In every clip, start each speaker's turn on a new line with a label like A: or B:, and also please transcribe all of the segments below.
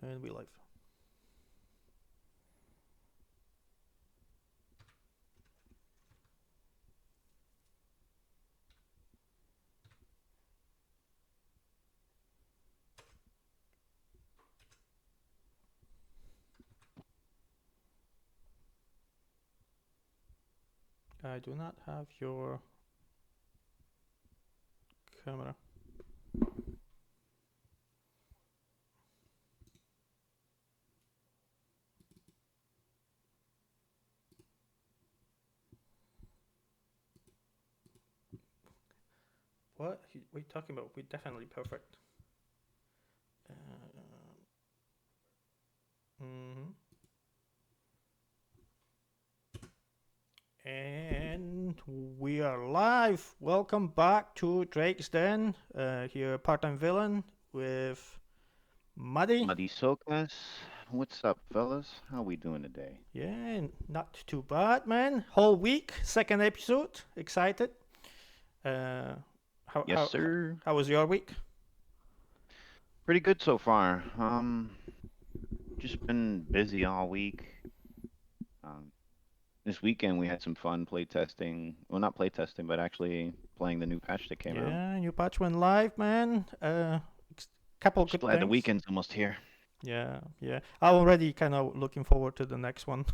A: And we live. I do not have your camera. What are you talking about? We're definitely perfect. Mhm. And we are live. Welcome back to Drake's Den. Here, part-time villain with Muddy.
B: Muddy Sokas. What's up, fellas? How we doing today?
A: Yeah, not too bad, man. Whole week, second episode. Excited. Uh, how
B: Yes,
A: how
B: sir.
A: how was your week?
B: Pretty good so far. Just been busy all week. Um, this weekend we had some fun play testing. Well, not play testing, but actually playing the new patch that came out.
A: Yeah, new patch went live, man. Couple
B: Just
A: good
B: glad the
A: things.
B: weekend's almost here.
A: Yeah, yeah. I'm already kind of looking forward to the next one.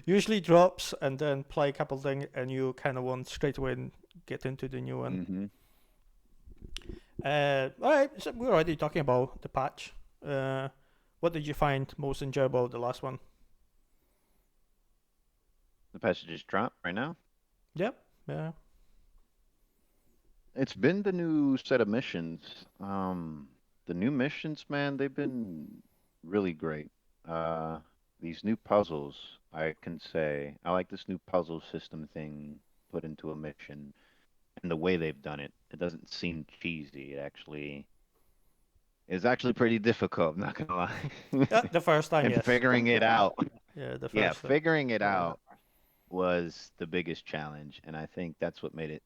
A: Usually drops and then play a couple things, and you kind of want straight away and get into the new one.
B: Mm-hmm.
A: All right, so we're already talking about the patch. Uh, what did you find most enjoyable the last one?
B: The patch just dropped right now.
A: Yep. Yeah.
B: It's been the new set of missions. The new missions, man, they've been really great. Uh, these new puzzles, I can say, I like this new puzzle system thing put into a mission, and the way they've done it. It doesn't seem cheesy. It actually is actually pretty difficult, not gonna lie.
A: The first time,
B: And
A: yes.
B: figuring it out,
A: Yeah, the
B: yeah,
A: first time.
B: figuring it out was the biggest challenge, and I think that's what made it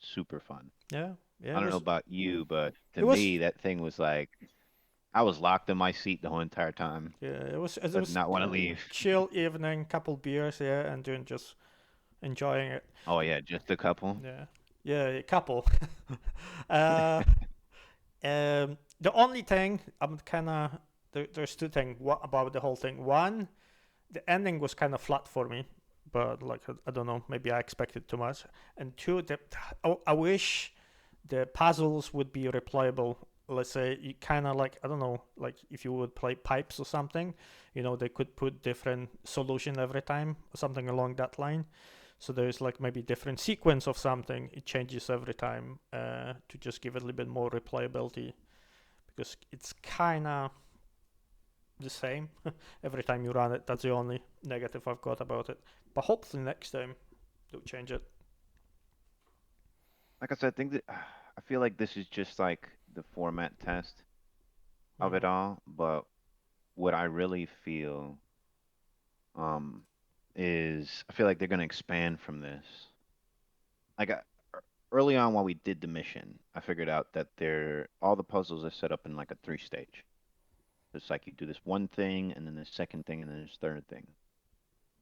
B: super fun.
A: Yeah, yeah.
B: I don't know about you, but to
A: It was.
B: me, that thing was like I was locked in my seat the whole entire time.
A: Yeah, it
B: Did
A: was
B: not want to leave.
A: chill evening, couple beers, yeah, and then just enjoying it.
B: Oh yeah, just a couple.
A: Yeah, yeah, a couple. uh, the only thing I'm kind of there's two things about the whole thing. One, the ending was kind of flat for me, but like I don't know, maybe I expected too much. And two, I wish the puzzles would be replayable. Let's say you kind of like I don't know, like if you would play pipes or something, they could put different solution every time, or something along that line. So there's like maybe different sequence of something. It changes every time to just give it a little bit more replayability because it's kind of the same every time you run it. That's the only negative I've got about it. But hopefully next time they'll change it.
B: Like I said, I think that I feel like this is just like the format test of it
A: Mm.
B: all. But what I really feel um is I feel like they're gonna expand from this. Like early on while we did the mission, I figured out that they're all the puzzles are set up in like a three stage. It's like you do this one thing and then this second thing and then this third thing.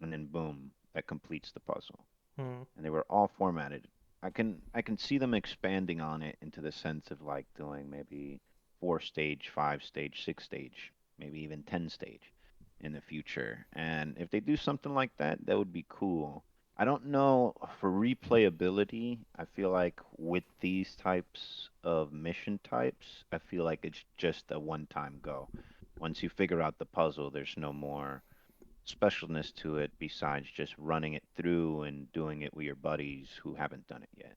B: And then boom, that completes the puzzle.
A: Mm.
B: And they were all formatted. I can see them expanding on it into the sense of like doing maybe four stage, five stage, six stage, maybe even 10 stage in the future. And if they do something like that, that would be cool. I don't know for replayability. I feel like with these types of mission types, I feel like it's just a one-time go. Once you figure out the puzzle, there's no more specialness to it besides just running it through and doing it with your buddies who haven't done it yet.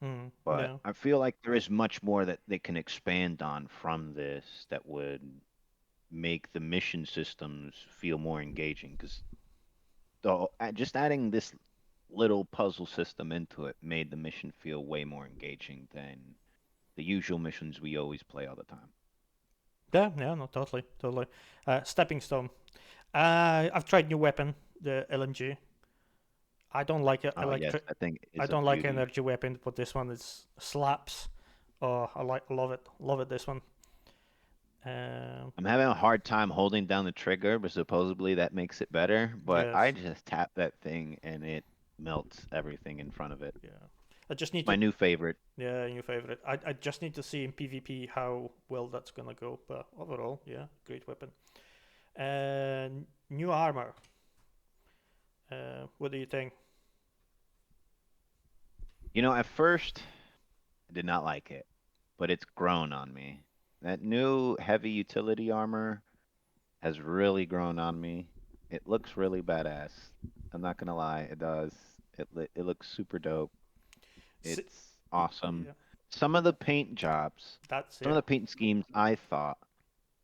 A: Mm.
B: But
A: Yeah.
B: I feel like there is much more that they can expand on from this that would make the mission systems feel more engaging. Because just adding this little puzzle system into it made the mission feel way more engaging than the usual missions we always play all the time.
A: Yeah. Yeah. No. Totally. Totally. Stepping stone. I've tried new weapon, the LMG. I don't like it.
B: Oh yes, I think
A: I
B: it's a
A: don't like
B: beauty.
A: energy weapon, but this one is slaps. Oh, love it. Love it. This one.
B: I'm having a hard time holding down the trigger, but supposedly that makes it better. But I
A: Yes.
B: just tap that thing and it melts everything in front of it.
A: Yeah. I just
B: It's
A: need
B: my
A: to.
B: new favorite.
A: Yeah, new favorite. I just need to see in PvP how well that's gonna go. But overall, yeah, great weapon. And new armor. What do you think?
B: At first I did not like it, but it's grown on me. That new heavy utility armor has really grown on me. It looks really badass. I'm not gonna lie, it does. It looks super dope.
A: Si-
B: It's awesome.
A: yeah,
B: Some of the paint jobs,
A: that's
B: some of
A: yeah.
B: the paint schemes I thought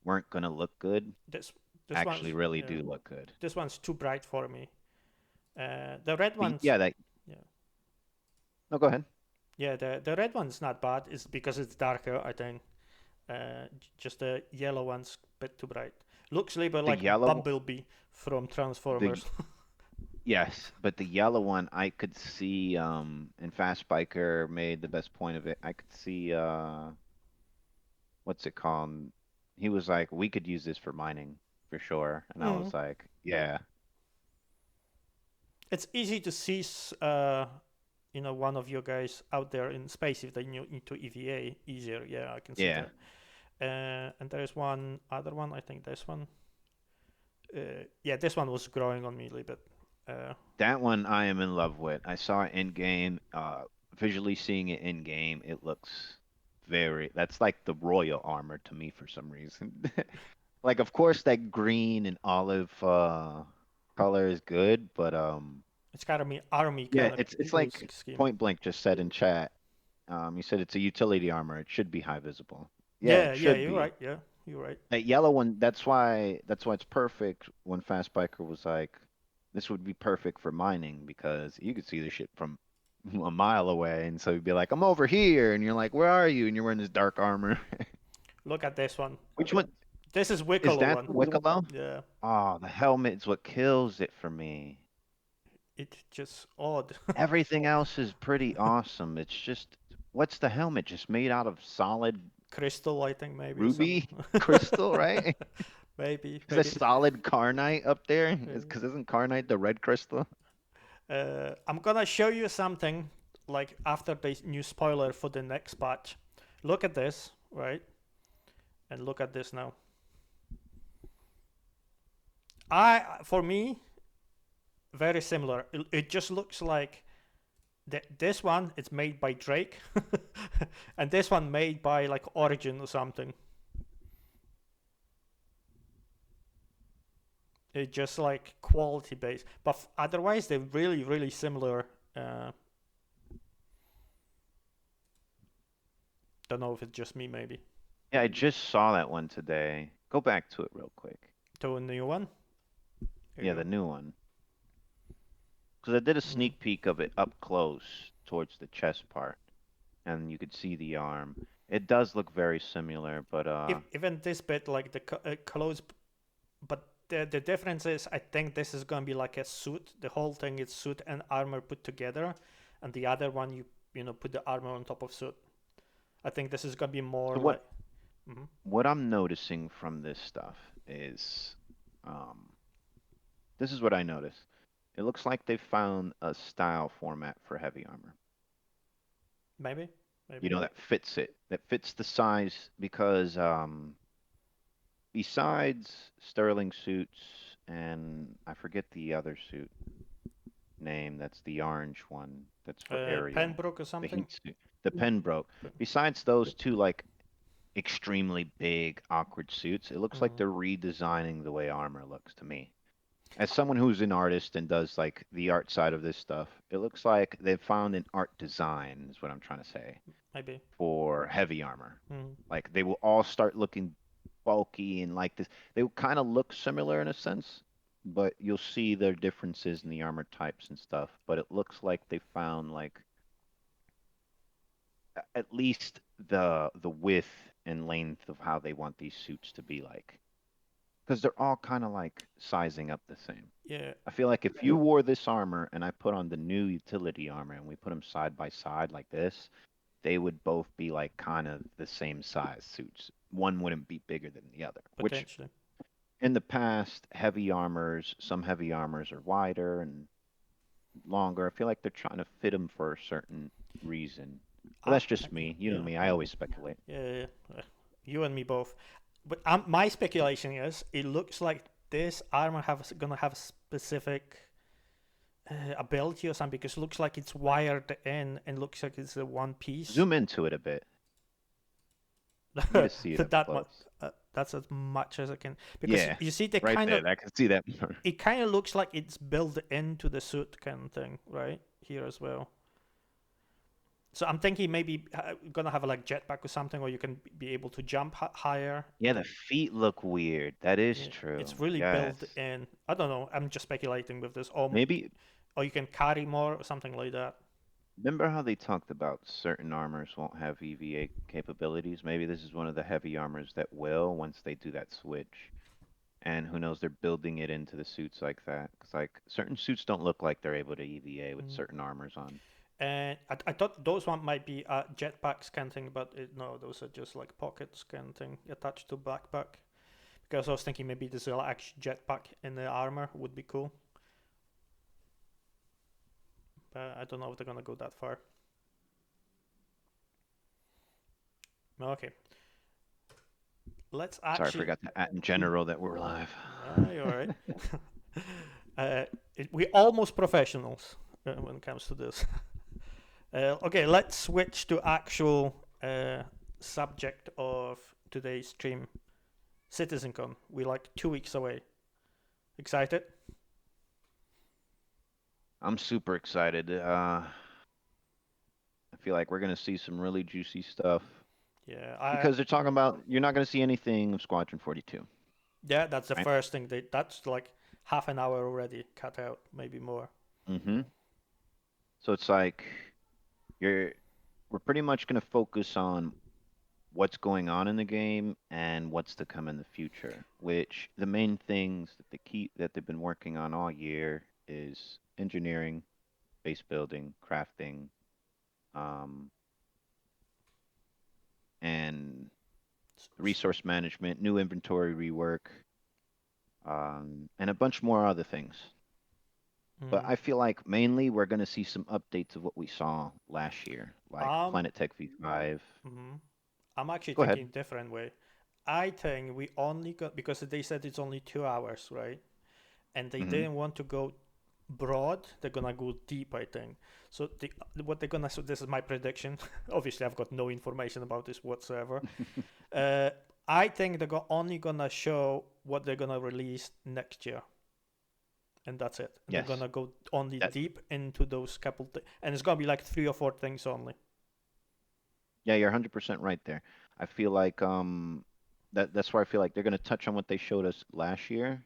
B: weren't gonna look good,
A: This this
B: actually
A: one's
B: really
A: yeah.
B: do look good.
A: This one's too bright for me. The red
B: But
A: ones,
B: yeah, that
A: yeah,
B: no, go ahead.
A: yeah. The red one's not bad. It's because it's darker. I think. Just the yellow one's a bit too bright. Looks a little bit
B: The
A: like
B: yellow,
A: Bumblebee from
B: the
A: Transformers.
B: yes, but the yellow one I could see. And Fast Biker made the best point of it. I could see. What's it called? He was like, we could use this for mining for sure, and I
A: Mm.
B: was like, yeah,
A: It's easy to see, one of your guys out there in space if they knew into EVA easier. Yeah, I can see
B: yeah.
A: that. And there is one other one. I think this one. Yeah, this one was growing on me a little bit. Uh,
B: That one I am in love with. I saw it in game. Visually seeing it in game, it looks very. That's like the royal armor to me for some reason. Like, of course, that green and olive color is good, but
A: it's got a army
B: yeah,
A: kind of
B: it's like
A: scheme.
B: Point Blank just said in chat. You said it's a utility armor. It should be high visible. Yeah, it
A: Yeah, yeah,
B: should
A: you're
B: be.
A: right. Yeah, you're right.
B: That yellow one, that's why it's perfect when Fast Biker was like, this would be perfect for mining because you could see the shit from a mile away. And so he'd be like, I'm over here. And you're like, where are you? And you're wearing this dark armor.
A: Look at this one.
B: Which one
A: This is
B: is
A: Wicklow
B: that?
A: one.
B: The Wicklow?
A: Yeah,
B: Oh, the helmet is what kills it for me.
A: it's just odd.
B: Everything else is pretty awesome. It's just, what's the helmet? Just made out of solid
A: Crystal, I think maybe some.
B: ruby crystal, right?
A: Maybe,
B: Is that
A: maybe.
B: solid carnite up there? Is because isn't carnite the red crystal?
A: I'm gonna show you something like after the new spoiler for the next patch. Look at this, right? And look at this now. For me, very similar. It just looks like this one it's made by Drake, and this one made by like Origin or something. It's just like quality based, but otherwise they're really really similar. Uh, don't know if it's just me, maybe.
B: Yeah, I just saw that one today. Go back to it real quick.
A: To a new one. Here you
B: Yeah, the
A: go.
B: new one. Because I did a
A: Mm.
B: sneak peek of it up close towards the chest part, and you could see the arm. It does look very similar, but
A: If, even this bit, like the clothes, but the difference is, I think this is gonna be like a suit. The whole thing is suit and armor put together, and the other one you put the armor on top of suit. I think this is gonna be more
B: so
A: like.
B: what
A: Mhm.
B: what I'm noticing from this stuff is, um, this is what I notice. It looks like they found a style format for heavy armor.
A: Maybe, maybe.
B: That fits it, that fits the size because besides Sterling suits and I forget the other suit name, that's the orange one, that's for Ariel,
A: Penbrook or
B: the
A: something.
B: heat suit, the Pembroke. Besides those two, like extremely big, awkward suits, it looks like
A: Mm,
B: they're redesigning the way armor looks to me. As someone who's an artist and does like the art side of this stuff, it looks like they've found an art design, is what I'm trying to say,
A: maybe.
B: for heavy armor.
A: Mm,
B: Like they will all start looking bulky and like this. They will kind of look similar in a sense, but you'll see their differences in the armor types and stuff. But it looks like they found like at least the width and length of how they want these suits to be like. Because they're all kind of like sizing up the same.
A: yeah,
B: I feel like if you wore this armor and I put on the new utility armor and we put them side by side like this, they would both be like kind of the same size suits. one wouldn't be bigger than the other. Which
A: potentially.
B: in the past, some heavy armors are wider and longer. I feel like they're trying to fit them for a certain reason. But
A: I,
B: that's just me. You know
A: yeah,
B: me. I always speculate.
A: yeah, yeah. You and me both. But my speculation is, it looks like this armor gonna have a specific ability or something because it looks like it's wired in and looks like it's a one piece.
B: Zoom into it a bit. I need to see it up
A: that much.
B: close.
A: That's as much as I can because
B: Yeah,
A: you see they
B: right
A: kind of
B: there. I can see that.
A: it kind of looks like it's built into the suit kind of thing, right here as well. So I'm thinking maybe gonna have a like jetpack or something, or you can be able to jump higher.
B: Yeah, the feet look weird. That is
A: Yeah,
B: true.
A: it's really
B: Yes.
A: built in. I don't know. I'm just speculating with this.
B: Maybe
A: Or you can carry more or something like that.
B: remember how they talked about certain armors won't have EVA capabilities? Maybe this is one of the heavy armors that will once they do that switch. And who knows, they're building it into the suits like that. 'Cause like certain suits don't look like they're able to EVA with
A: Mm.
B: certain armors on.
A: And I thought those one might be jetpacks kind of thing, but no, those are just like pockets kind of thing attached to backpack. Because I was thinking maybe this actual jetpack in the armor would be cool, but I don't know if they're gonna go that far. Okay, let's
B: Sorry, I
A: actually.
B: forgot to add in general that we're live.
A: You're all right. We almost professionals when it comes to this. Okay, let's switch to actual subject of today's stream. Citizencon. We're like 2 weeks away. Excited?
B: I'm super excited. I feel like we're gonna see some really juicy stuff
A: Yeah,
B: because they're talking about you're not gonna see anything of Squadron 42,
A: yeah, that's the
B: right?
A: first thing. That's like half an hour already cut out, maybe more.
B: Mm-hmm. So it's like you're we're pretty much gonna focus on what's going on in the game and what's to come in the future. Which the main things that they've been working on all year is engineering, base building, crafting, um, and resource management, new inventory rework, and a bunch more other things. But
A: Mm.
B: I feel like mainly we're going to see some updates of what we saw last year, like
A: Um,
B: Planet Tech V5.
A: mhm. I'm actually
B: Go ahead.
A: thinking different way. I think we only got because they said it's only 2 hours, right? And they
B: Hmm.
A: didn't want to go broad. They're gonna go deep, I think. So what they're gonna. So this is my prediction. Obviously, I've got no information about this whatsoever. Uh, I think they're only gonna show what they're gonna release next year, and that's it. And they're
B: Yes,
A: gonna go only
B: that
A: deep into those couple, and it's gonna be like 3 or 4 things only.
B: yeah, you're 100% right there. I feel like that's where I feel like they're going to touch on what they showed us last year,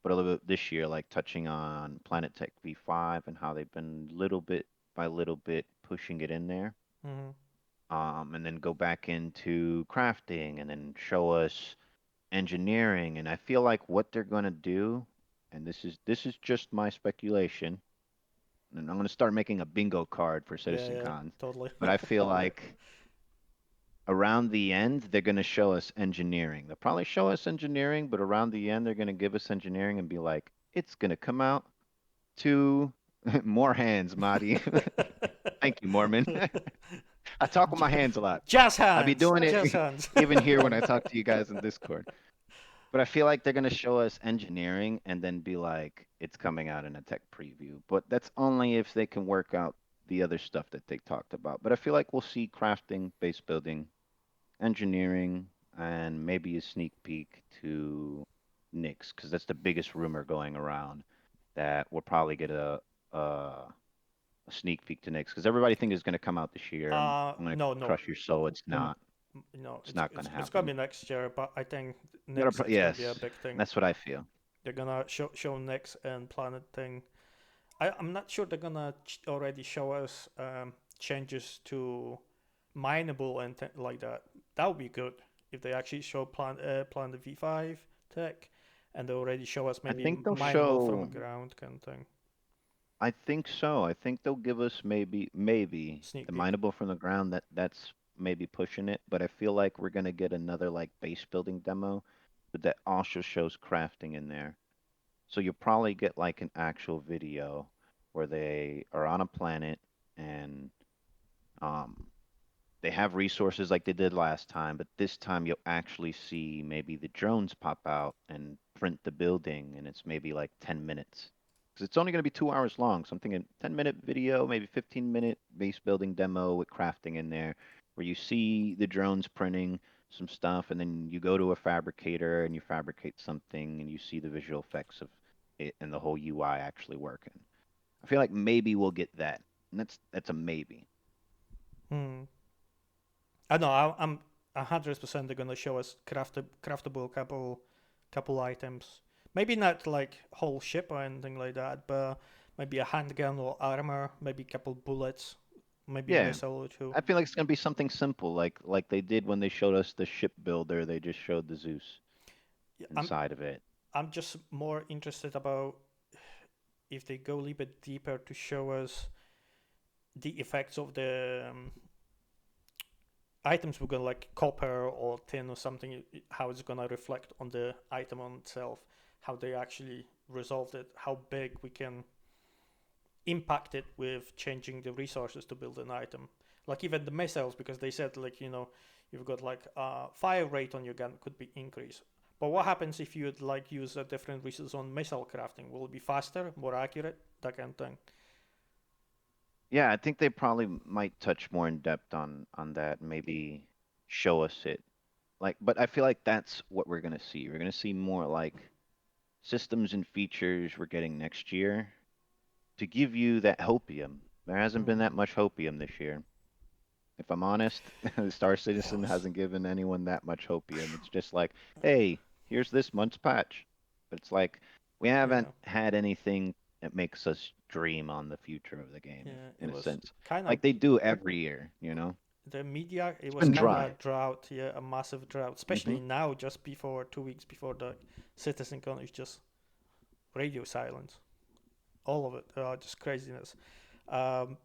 B: but a little bit this year, like touching on Planet Tech V5 and how they've been little bit by little bit pushing it in there.
A: Hmm.
B: And then go back into crafting and then show us engineering. And I feel like what they're going to do, and this is just my speculation, and I'm going to start making a bingo card for
A: Yeah,
B: Citizen
A: yeah,
B: Cons,
A: totally.
B: but I feel like around the end, they're going to show us engineering. They'll probably show us engineering, but around the end, they're going to give us engineering and be like, it's going to come out to more hands, Marty. Thank you, Mormon. I talk with my hands a lot.
A: Jazz
B: I'll be
A: hands,
B: doing
A: jazz
B: it
A: hands.
B: even here when I talk to you guys in Discord. But I feel like they're gonna show us engineering and then be like, it's coming out in a tech preview. But that's only if they can work out the other stuff that they talked about. But I feel like we'll see crafting, base building, engineering, and maybe a sneak peek to Nyx, because that's the biggest rumor going around that we'll probably get a sneak peek to Nyx, because everybody thinks it's gonna come out this year. I'm gonna
A: No, no,
B: crush your soul. It's not.
A: no.
B: It's not gonna
A: It's gonna
B: happen.
A: be next year, but I think next it's gonna be a
B: Yes,
A: big thing.
B: that's what I feel.
A: They're gonna show next and Planet thing. I'm not sure they're gonna already show us changes to mineable and like that. That would be good if they actually show Planet V5 tech, and they already show us
B: I
A: maybe
B: think they'll
A: mineable from the
B: show.
A: ground kind of thing.
B: I think so. I think they'll give us maybe
A: Sneak
B: the
A: peek.
B: mineable from the ground. That's maybe pushing it, but I feel like we're gonna get another like base building demo, but that also shows crafting in there. So you'll probably get like an actual video where they are on a planet and um they have resources like they did last time, but this time you'll actually see maybe the drones pop out and print the building, and it's maybe like 10 minutes. Because it's only going to be 2 hours long. So I'm thinking 10-minute video, maybe 15-minute base building demo with crafting in there, where you see the drones printing some stuff, and then you go to a fabricator and you fabricate something, and you see the visual effects of it and the whole UI actually working. I feel like maybe we'll get that, and that's a maybe.
A: Hmm. I know. I'm 100% they're gonna show us craftable couple items. Maybe not like whole ship or anything like that, but maybe a handgun or armor, maybe a couple bullets, maybe
B: Yeah,
A: missile or two.
B: I feel like it's gonna be something simple, like they did when they showed us the ship builder. They just showed the Zeus
A: Yeah,
B: inside of it.
A: I'm just more interested about if they go a little bit deeper to show us the effects of the items we're gonna like copper or tin or something, how it's gonna reflect on the item on itself, how they actually resolved it, how big we can impact it with changing the resources to build an item. Like even the missiles, because they said like you've got like fire rate on your gun could be increased. But what happens if you like use a different resource on missile crafting? Will it be faster, more accurate, that kind of thing?
B: Yeah, I think they probably might touch more in depth on that. Maybe show us it. Like, but I feel like that's what we're gonna see. We're gonna see more like systems and features we're getting next year to give you that hopium. There hasn't been
A: Hmm.
B: that much hopium this year. If I'm honest, Star
A: That
B: Citizen
A: was
B: hasn't given anyone that much hopium. It's just like, hey, here's this month's patch. But it's like we haven't
A: yeah,
B: had anything that makes us dream on the future of the game,
A: yeah. It
B: in a
A: was
B: sense.
A: kind of
B: Like they do every year, you know?
A: the media. It
B: It's
A: was
B: been
A: kind of a
B: dry.
A: drought, yeah, a massive drought,
B: Hmm.
A: especially now, just before 2 weeks before the Citizencon is just radio silence. All of it, just craziness. Um,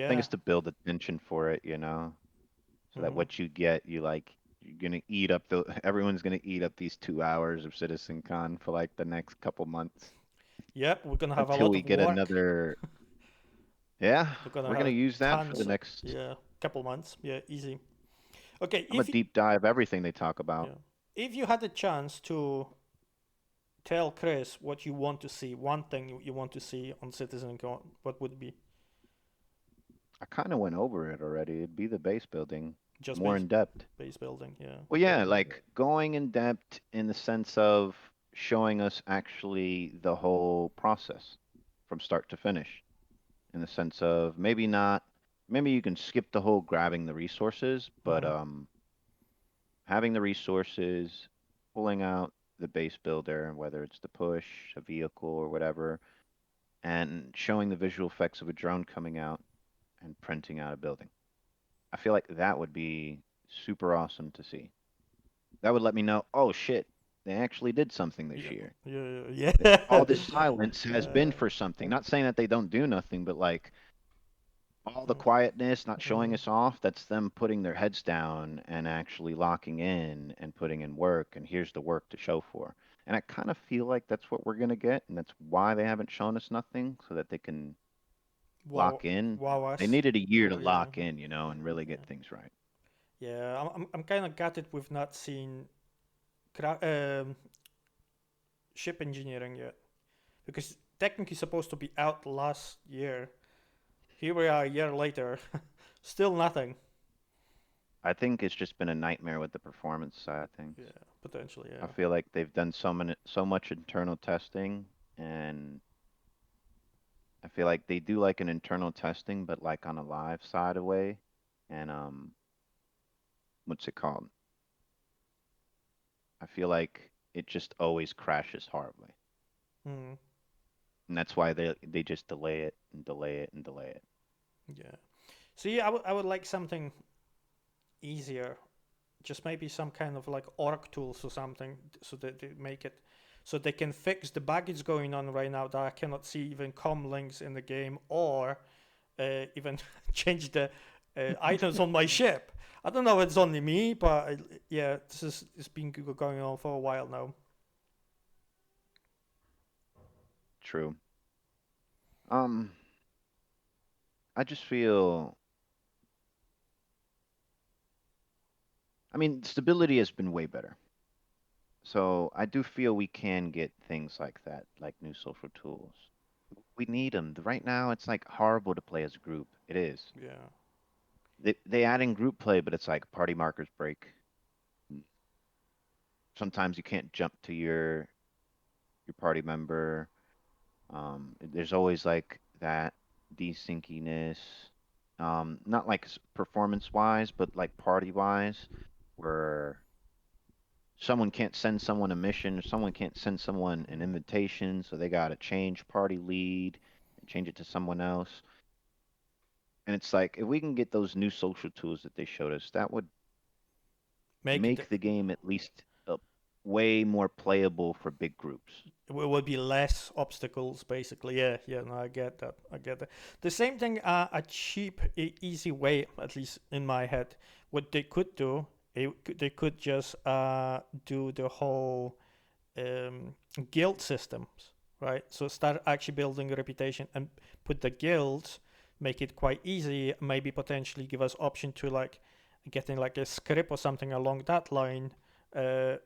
B: I think
A: yeah.
B: it's to build attention for it, you know? So that
A: Hmm.
B: what you get, you like, you're gonna eat up the, everyone's gonna eat up these 2 hours of Citizen Con for like the next couple months
A: Yep, we're gonna have a
B: until
A: lot
B: we
A: of
B: get
A: work.
B: another. Yeah,
A: We're gonna
B: we're gonna
A: have
B: use that for the
A: tons.
B: next.
A: Yeah, couple months. Yeah, easy. Okay,
B: I'm a deep dive everything they talk about.
A: yeah, if you had a chance to tell Chris what you want to see, one thing you want to see on Citizencon, what would be?
B: I kind of went over it already. It'd be the base building
A: Just
B: more in depth.
A: base building. Yeah.
B: Well, yeah, like going in depth in the sense of showing us actually the whole process from start to finish. In the sense of maybe not, maybe you can skip the whole grabbing the resources, but
A: Hmm.
B: having the resources, pulling out the base builder, whether it's the push, a vehicle, or whatever, and showing the visual effects of a drone coming out and printing out a building. I feel like that would be super awesome to see. That would let me know, oh shit, they actually did something this
A: Yeah.
B: year.
A: Yeah.
B: That all
A: Yeah.
B: this silence has been for something. Not saying that they don't do nothing, but like all the quietness, not showing
A: Hmm.
B: us off, that's them putting their heads down and actually locking in and putting in work. And here's the work to show for. And I kind of feel like that's what we're going to get. And that's why they haven't shown us nothing so that they can
A: Wow.
B: lock in.
A: Wow
B: They
A: us.
B: needed a year to
A: Yeah.
B: lock in, you know, and really
A: Yeah.
B: get things right.
A: Yeah. I'm kind of gutted we've not seen ship engineering yet, because technically supposed to be out last year. Here we are a year later, still nothing.
B: I think it's just been a nightmare with the performance side of things.
A: Yeah, potentially.
B: I
A: Yeah.
B: feel like they've done so much internal testing, and I feel like they do like an internal testing, but like on a live side away. And what's it called? I feel like it just always crashes horribly,
A: Hmm.
B: and that's why they just delay it and delay it and delay it.
A: Yeah. So yeah, I would like something easier. Just maybe some kind of like org tools or something, so that they make it so they can fix the baggage going on right now that I cannot see even com links in the game, or even change the items on my ship. I don't know if it's only me, but yeah, this is it's been going on for a while now.
B: True. Um, I just feel, I mean, stability has been way better. So I do feel we can get things like that, like new social tools. We need them. Right now, it's like horrible to play as a group. It is.
A: Yeah.
B: They add in group play, but it's like party markers break. Sometimes you can't jump to your party member. There's always like that desynciness. Not like performance wise, but like party wise, where someone can't send someone a mission, or someone can't send someone an invitation, so they gotta change party lead and change it to someone else. And it's like if we can get those new social tools that they showed us, that would
A: Make it
B: make the game at least way more playable for big groups.
A: it would be less obstacles basically. Yeah, yeah, no, I get that. I get that. The same thing, a cheap, easy way, at least in my head, what they could do, they could just do the whole um, guild systems, right? So start actually building a reputation and put the guilds, make it quite easy, maybe potentially give us option to like getting like a script or something along that line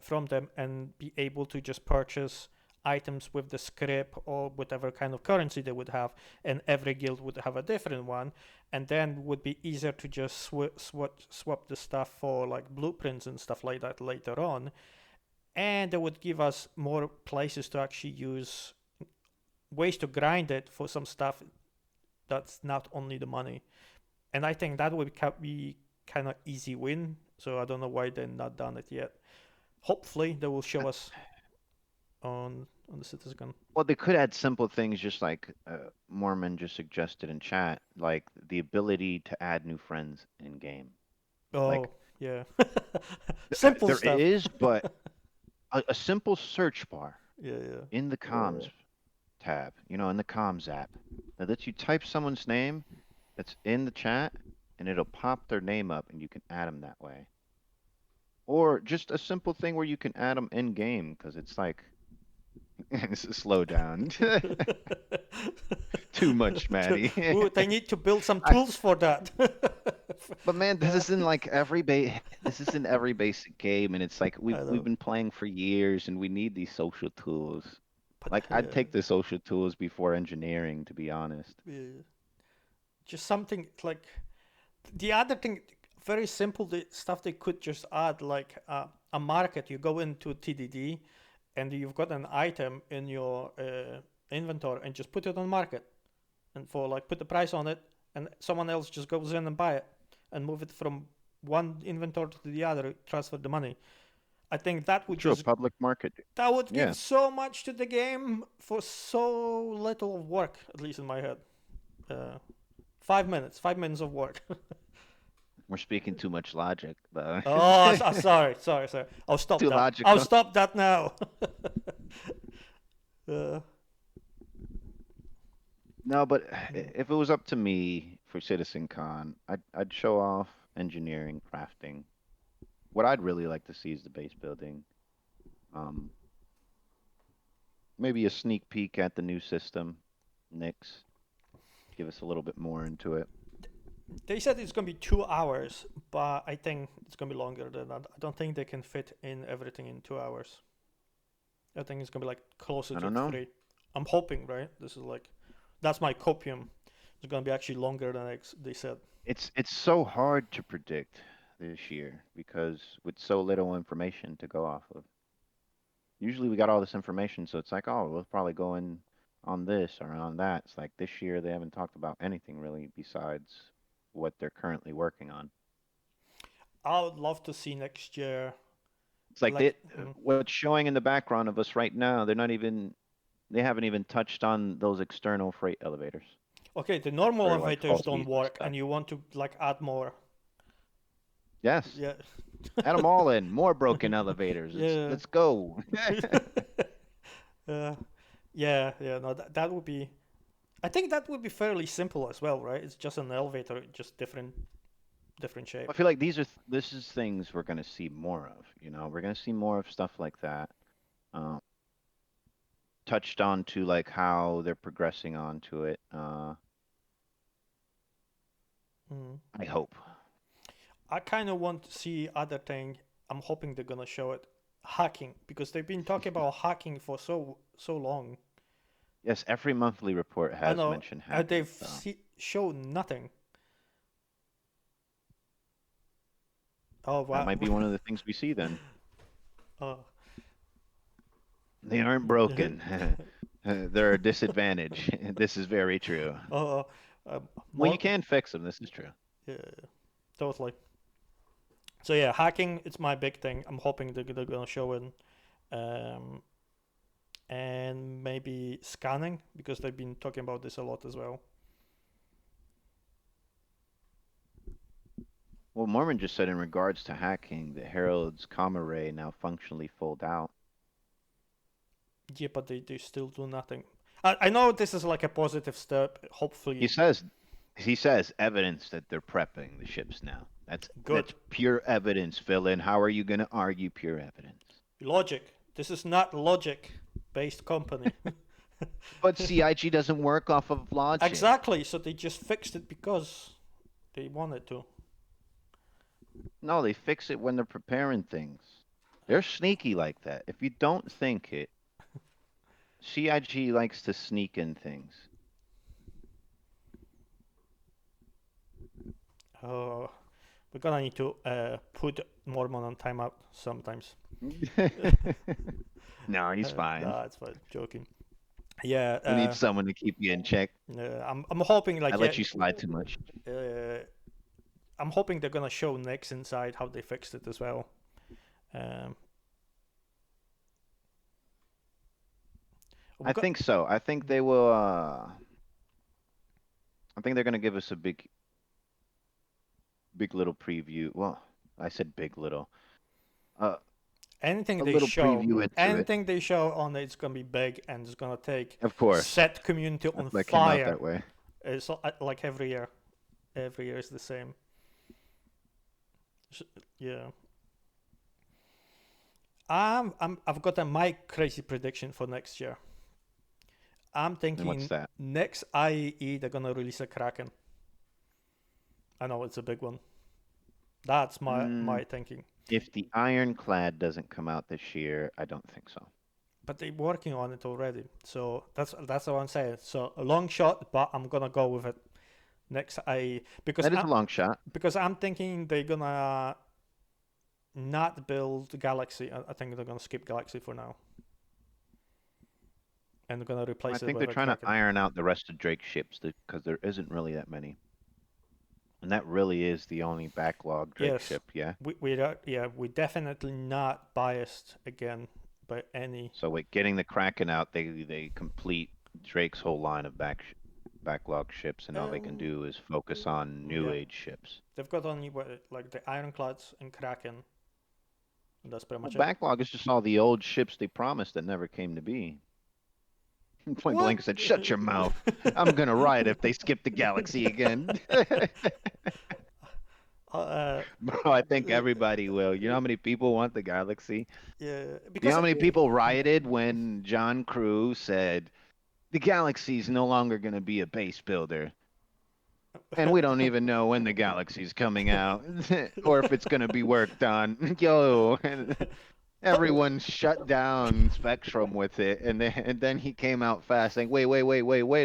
A: from them, and be able to just purchase items with the script or whatever kind of currency they would have, and every guild would have a different one, and then would be easier to just swap the stuff for like blueprints and stuff like that later on, and they would give us more places to actually use, ways to grind it for some stuff that's not only the money. And I think that would be kind of easy win. So I don't know why they're not done it yet. Hopefully they will show us on the Citizen.
B: Well, they could add simple things just like Mormon just suggested in chat, like the ability to add new friends in game.
A: Oh
B: Like
A: yeah, simple
B: there
A: stuff.
B: is, but a simple search bar
A: Yeah, yeah.
B: in the comms tab, in the comms app, that lets you type someone's name that's in the chat, and it'll pop their name up, and you can add them that way. Or just a simple thing where you can add them in game, because it's like, slow down. Too much, Maddie.
A: Ooh, they need to build some
B: I,
A: tools for that.
B: but man, this is in like this is in every basic game, and it's like
A: I
B: we've
A: know,
B: been playing for years, and we need these social tools.
A: but
B: Like I'd take the social tools before engineering, to be honest.
A: yeah, just something like the other thing, very simple the stuff they could just add, like a market. You go into TDD and you've got an item in your inventory and just put it on market, and for like put the price on it, and someone else just goes in and buy it and move it from one inventory to the other, transfer the money. I think that would
B: True, a
A: just
B: public market.
A: that would
B: Yeah,
A: give so much to the game for so little work, at least in my head. uh, 5 minutes, 5 minutes of work.
B: we're speaking too much logic, though.
A: Oh, sorry. I'll stop
B: Too
A: that. I'll
B: logical.
A: stop that now. uh,
B: No, but
A: mm.
B: if it was up to me for Citizencon, I'd show off engineering, crafting. What I'd really like to see is the base building. Um, Maybe a sneak peek at the new system, Nix. Give us a little bit more into it.
A: They said it's gonna be 2 hours, but I think it's gonna be longer than that. I don't think they can fit in everything in 2 hours. I think it's gonna be like closer
B: I
A: to
B: don't know.
A: three. I'm hoping, right? This is like, that's my copium. It's gonna be actually longer than they said.
B: It's so hard to predict this year because with so little information to go off of. Usually we got all this information, so it's like, oh, we'll probably go in on this or on that. It's like this year they haven't talked about anything really besides what they're currently working on.
A: I would love to see next year,
B: It's like
A: like,
B: what's showing in the background of us right now, they haven't even touched on those external freight elevators
A: okay, the normal
B: for like
A: elevators
B: false
A: don't
B: visa and
A: work,
B: stuff.
A: and you want to like add more.
B: Yes,
A: Yeah.
B: add them all in. More broken elevators.
A: Yeah.
B: Let's go.
A: uh, yeah. No, that would be. I think that would be fairly simple as well, right? It's just an elevator, just different. different
B: I
A: shape.
B: feel like this is things we're gonna see more of. We're gonna see more of stuff like that. Um, Touched on to like how they're progressing onto it.
A: Mm.
B: I hope.
A: I kind of want to see other thing. I'm hoping they're gonna show it hacking because they've been talking about hacking for so long.
B: Yes, every monthly report
A: I
B: has
A: know
B: mentioned hacking, so
A: shown nothing. Oh
B: that
A: wow.
B: might be one of the things we see then.
A: uh,
B: They aren't broken. They're a disadvantage. This is very true.
A: uh,
B: Well, you
A: more.
B: can fix them. This is true.
A: Yeah, totally. So yeah, hacking it's my big thing. I'm hoping they're gonna show it, um, and maybe scanning because they've been talking about this a lot as well.
B: Well, Mormon just said in regards to hacking, the Herald's comma ray now functionally fold out.
A: Yeah, but they still do nothing. I know this is like a positive step.
B: He
A: Hopefully,
B: says he says evidence that they're prepping the ships now. That's
A: good
B: pure evidence, Phil. And how are you going to argue pure evidence?
A: logic. This is not logic based company.
B: But CIG doesn't work off of logic.
A: Exactly. So they just fixed it because they wanted to.
B: No, they fix it when they're preparing things. They're sneaky like that. If you don't think it, CIG likes to sneak in things.
A: Uh, we're gonna need to put Mormon on timeout sometimes.
B: No, he's fine.
A: Nah, it's fine. Joking. Yeah.
B: We need someone to keep you in check.
A: I'm hoping
B: I
A: like yeah.
B: let you slide too much.
A: Uh, I'm hoping they're gonna show next inside how they fixed it as well. Um, we
B: I
A: got
B: think so. I think they will. I think they're gonna give us a big little preview. Well, I said big little. Uh,
A: anything
B: a
A: they
B: little
A: show,
B: preview into it.
A: anything they show on it's gonna be big and it's gonna take
B: Of course,
A: set community on
B: that's why it came out
A: fire.
B: that way.
A: It's like every year. Every year is the same. Yeah. I've got a my crazy prediction for next year. I'm
B: And what's
A: thinking
B: that?
A: next IEE they're gonna release a Kraken. I know it's a big one. That's my
B: Mm,
A: thinking.
B: if the Ironclad doesn't come out this year, I don't think so.
A: But they're working on it already. So that's what I'm saying. So a long shot, but I'm gonna go with it next IEE
B: That is a long shot.
A: because I'm thinking they're gonna not build Galaxy. I think they're gonna skip Galaxy for now, and they're gonna
B: I
A: replace it
B: think they're
A: with a
B: trying to
A: Kraken.
B: iron out the rest of Drake's ships because there isn't really that many, and that really is the only backlog Drake
A: Yes,
B: ship. Yeah.
A: we definitely not biased again by any.
B: So with getting the Kraken out, they complete Drake's whole line of backlog ships, and all they can
A: Um,
B: do is focus on new
A: yeah,
B: age ships.
A: they've got only like the Ironclads and Kraken, and that's pretty
B: Well,
A: much it.
B: backlog is just all the old ships they promised that never came to be. Point
A: What?
B: blank said, "Shut your mouth. I'm gonna riot if they skip the galaxy again."
A: uh, uh,
B: Bro, I think everybody will. You know how many people want the galaxy?
A: yeah,
B: You know
A: because
B: how many people rioted when John Crew said the galaxy's no longer gonna be a base builder? And we don't even know when the galaxy's coming out or if it's going to be worked on. Yo, and everyone shut down Spectrum with it. And then he came out fast saying, wait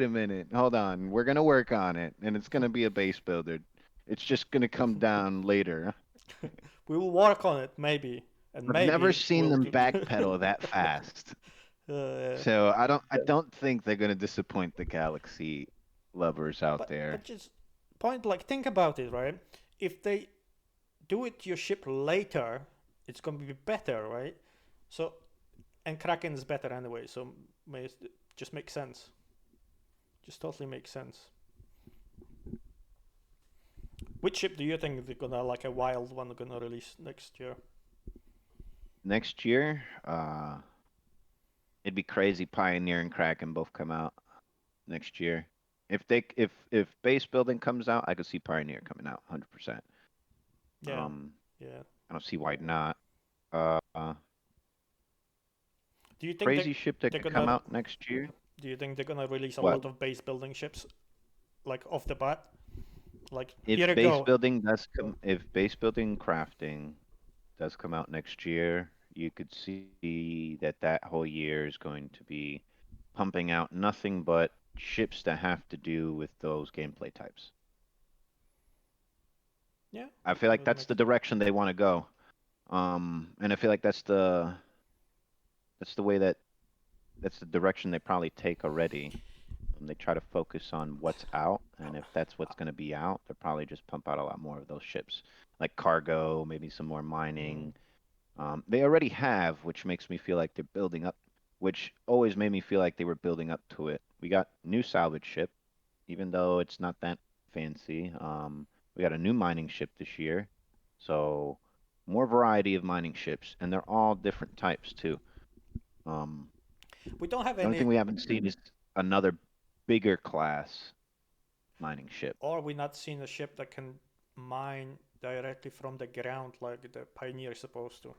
B: a minute. Hold on. We're going to work on it. And it's going to be a base builder. It's just going to come down later.
A: we will work on it maybe, and
B: I've never
A: maybe
B: seen
A: we'll
B: them
A: do.
B: backpedal that fast.
A: uh,
B: So I don't think they're going to disappoint the Galaxy lovers out
A: but
B: there.
A: just point like think about it, right? If they do it to your ship later, it's gonna be better, right? So and Kraken is better anyway, so just makes sense. Just totally makes sense. Which ship do you think they're gonna like a wild one gonna release next year?
B: Next year, it'd be crazy Pioneer and Kraken both come out next year. If base building comes out, I could see Pioneer coming out 100%.
A: Yeah,
B: Um,
A: yeah.
B: I don't see why not. Uh,
A: Do you think
B: crazy ship that
A: they're
B: could come
A: gonna?
B: out next year.
A: Do you think they're gonna release a
B: What
A: lot of base building ships like off the bat? Like
B: if
A: here you
B: base
A: go.
B: building does come? If base building crafting does come out next year, you could see that that whole year is going to be pumping out nothing but ships that have to do with those gameplay types.
A: Yeah,
B: I feel like
A: that
B: that's the
A: makes.
B: direction they want to go. And I feel like that's the way that that's the direction they probably take already. They try to focus on what's out, and if that's what's going to be out, they'll probably just pump out a lot more of those ships, like cargo, maybe some more
A: Mm,
B: mining. They already have, which makes me feel like they're building up, which always made me feel like they were building up to it. We got new salvage ship, even though it's not that fancy. We got a new mining ship this year, so more variety of mining ships, and they're all different types too. Um,
A: we don't have
B: the only
A: any,
B: thing we haven't seen is another bigger class mining ship.
A: or we not seen a ship that can mine directly from the ground like the Pioneer is supposed to.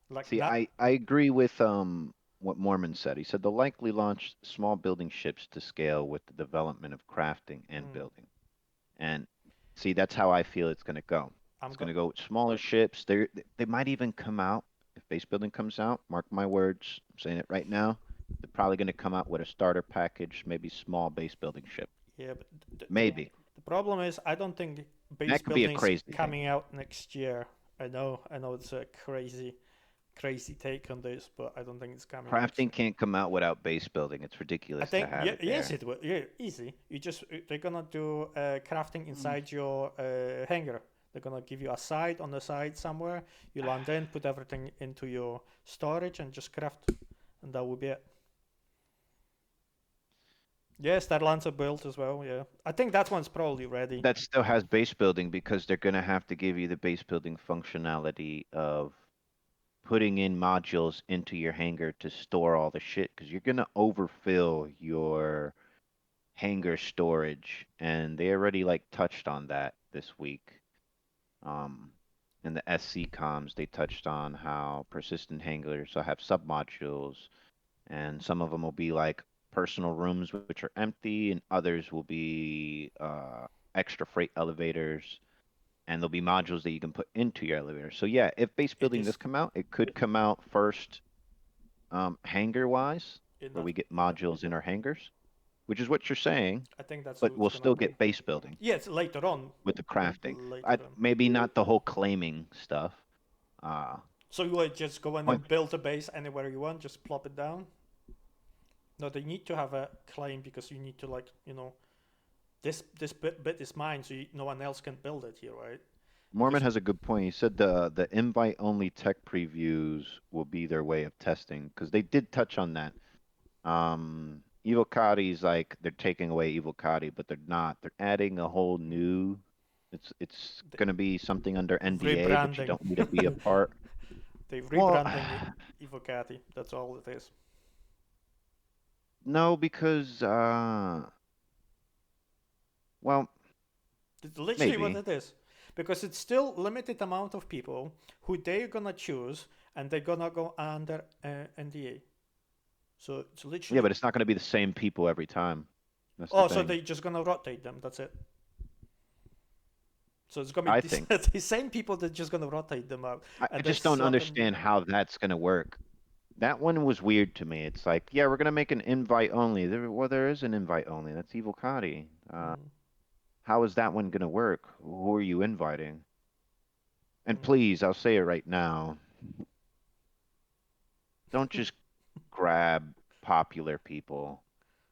A: Like
B: See,
A: not.
B: I agree with what Mormon said. He said they'll likely launch small building ships to scale with the development of crafting and
A: Mm,
B: building. And see, that's how I feel it's going to go.
A: I'm
B: It's going
A: go.
B: to go with smaller ships. They might even come out if base building comes out. Mark my words, I'm saying it right now. They're probably going to come out with a starter package, maybe small base building ship.
A: Yeah, but
B: Maybe.
A: the problem is I don't think base
B: That could be a
A: building is
B: crazy thing.
A: coming out next year. I know it's a crazy take on this, but I don't think it's coming next
B: Crafting
A: year.
B: can't come out without base building. It's
A: I
B: ridiculous to
A: think
B: have
A: yeah,
B: it
A: yes
B: there.
A: it will. Yeah, easy. You just they're gonna do crafting
B: Mm.
A: inside your hangar. They're gonna give you a side on the side somewhere. You land in, put everything into your storage, and just craft, and that will be it. Yes, that lands are built as well. Yeah, I think that one's probably ready.
B: That still has base building because they're going to have to give you the base building functionality of putting in modules into your hangar to store all the shit because you're going to overfill your hangar storage. And they already like touched on that this week. Um, in the SC comms, they touched on how persistent hangars will have submodules, and some of them will be like personal rooms which are empty, and others will be extra freight elevators, and there'll be modules that you can put into your elevator. So yeah, if base
A: It
B: building does
A: is
B: come out, it could come out first hangar wise,
A: in
B: where
A: that.
B: we get
A: Yeah,
B: modules in our hangars, which is what you're saying,
A: I think that's
B: but
A: who it's
B: we'll
A: gonna
B: still
A: be.
B: get base building
A: Yes, later on.
B: with the crafting.
A: Later on.
B: Maybe not the whole claiming stuff. Uh,
A: So you would just go in
B: point
A: and build a base anywhere you want, just plop it down. No, they need to have a claim because you need to like this bit is mine, so no one else can build it here, right?
B: Mormon
A: Because
B: has a good point. He said the invite only tech previews will be their way of testing because they did touch on that. Evocati's like they're taking away Evocati, but they're not. They're adding a whole new. It's
A: the
B: gonna be something under NDA, but you
A: rebranding,
B: don't need to be a part.
A: they
B: Well,
A: rebranding Evocati. That's all it is.
B: no, because well,
A: It's literally what
B: maybe.
A: it is, because it's still limited amount of people who they're gonna choose, and they're gonna go under NDA. So it's
B: Yeah,
A: literally.
B: but it's not gonna be the same people every time. That's the
A: Oh, so
B: thing.
A: they just gonna rotate them. That's it. So it's gonna
B: I
A: be
B: think.
A: the same people that just gonna rotate them out,
B: I
A: and they
B: just don't
A: swap them.
B: understand how that's gonna work. That one was weird to me. It's like, yeah, we're gonna make an invite only. Well, there is an invite only. That's Evil Cotty.
A: Mm,
B: How is that one gonna work? Who are you inviting? And
A: mm.
B: please, I'll say it right now. Don't just grab popular people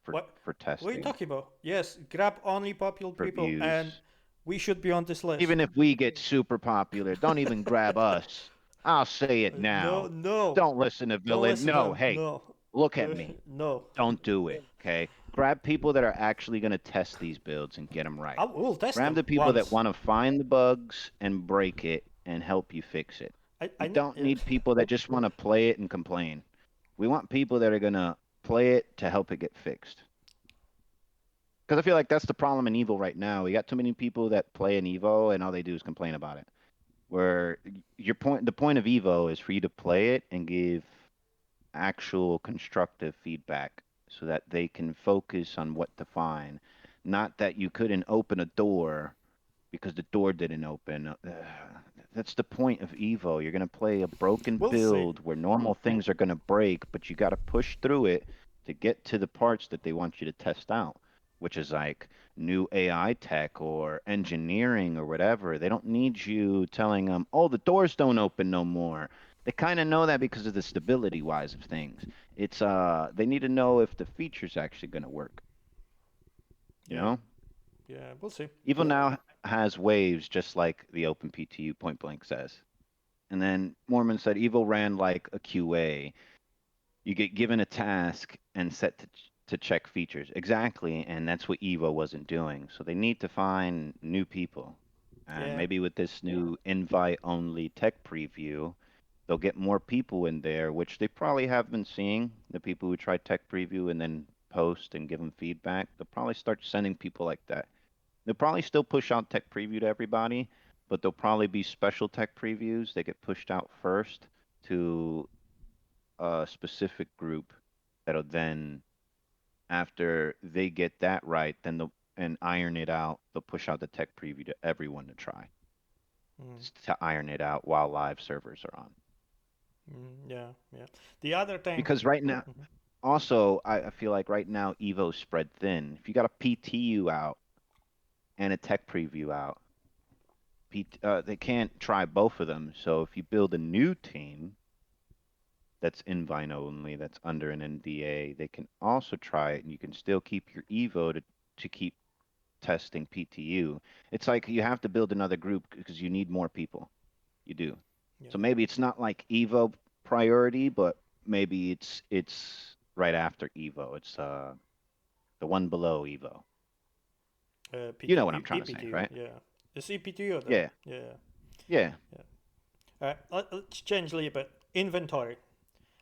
B: for
A: What?
B: for
A: What are you
B: testing,
A: talking about? Yes, grab only popular
B: for
A: people, and
B: views.
A: we should be on this list.
B: Even if we get super popular, don't even grab us. I'll say it
A: No,
B: now.
A: no,
B: Don't listen to
A: don't
B: Villain.
A: listen to
B: No,
A: them.
B: hey,
A: No,
B: look at me.
A: no.
B: Don't do it, okay? Grab people that are actually going to test these builds and get them
A: I
B: right.
A: will test
B: Grab
A: them
B: the people that
A: once.
B: want to find the bugs and break it and help you fix it. We
A: I know.
B: don't need people that just want to play it and complain. We want people that are going to play it to help it get fixed. Because I feel like that's the problem in Evo right now. We got too many people that play in Evo and all they do is complain about it. where the point of Evo is for you to play it and give actual constructive feedback so that they can focus on what to find, not that you couldn't open a door because the door didn't open. That's the point of Evo. You're going to play a broken
A: We'll see.
B: build where normal things are going to break, but you got to push through it to get to the parts that they want you to test out, which is like new AI tech or engineering or whatever. They don't need you telling them, oh, the doors don't open no more. They kind of know that because of the stability wise of things. It's they need to know if the feature's actually going to work, you
A: Yeah,
B: know?
A: yeah, we'll see.
B: Evo now has waves just like the Open PTU point blank says. And then Mormon said Evo ran like a QA. You get given a task and set to check features. Exactly, and that's what Evo wasn't doing. So they need to find new people. And
A: Yeah.
B: maybe with this new invite only tech preview, they'll get more people in there, which they probably have been seeing. The people who try tech preview and then post and give them feedback, they'll probably start sending people like that. They'll probably still push out tech preview to everybody, but there'll probably be special tech previews that get pushed out first to a specific group that'll then, after they get that right, then they'll and iron it out, they'll push out the tech preview to everyone to try,
A: Mm,
B: just to iron it out while live servers are on.
A: yeah, yeah. The other thing.
B: Because right now,
A: Mhm.
B: also, I feel like right now Evo's spread thin. If you got a PTU out and a tech preview out, they can't try both of them. So if you build a new team that's invite only, that's under an NDA, they can also try it, and you can still keep your Evo to keep testing PTU. It's like you have to build another group because you need more people. You do.
A: Yeah.
B: So maybe it's not like Evo priority, but maybe it's right after Evo. It's the one below Evo. You know what I'm
A: PTU,
B: trying to say,
A: EPTU,
B: right?
A: yeah. It's EPTU then,
B: Yeah.
A: yeah,
B: Yeah.
A: yeah. Let's change a little bit. Inventory.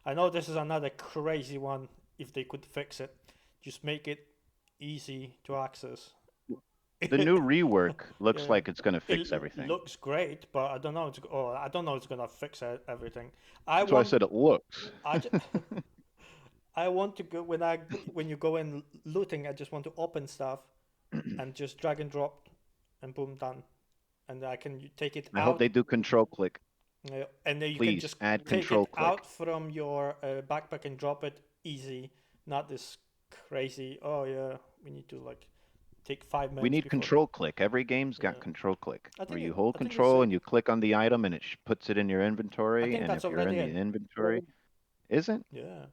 A: I know this is another crazy one. If they could fix it, just make it easy to access.
B: The new rework looks
A: Yeah,
B: like it's going to
A: it
B: fix everything.
A: looks great, but I don't know. I don't know. It's gonna fix everything. I
B: That's why I
A: want.
B: said it looks.
A: I, ju- I want to go when you go in looting. I just want to open stuff and just drag and drop, and boom, done. And I can take it
B: I hope
A: out,
B: they do control click.
A: and then you can
B: Please
A: just
B: add
A: take
B: control
A: it
B: click.
A: out from your backpack and drop it easy. Not this crazy. Oh yeah, we need to like take five
B: We
A: minutes
B: need
A: before.
B: control click. Every game's got
A: Yeah,
B: control click, where you hold
A: I think it's
B: control and you click on the item and it puts it in your
A: I
B: inventory.
A: think
B: And
A: that's
B: if you're in
A: already
B: the
A: in.
B: inventory, isn't?
A: Yeah,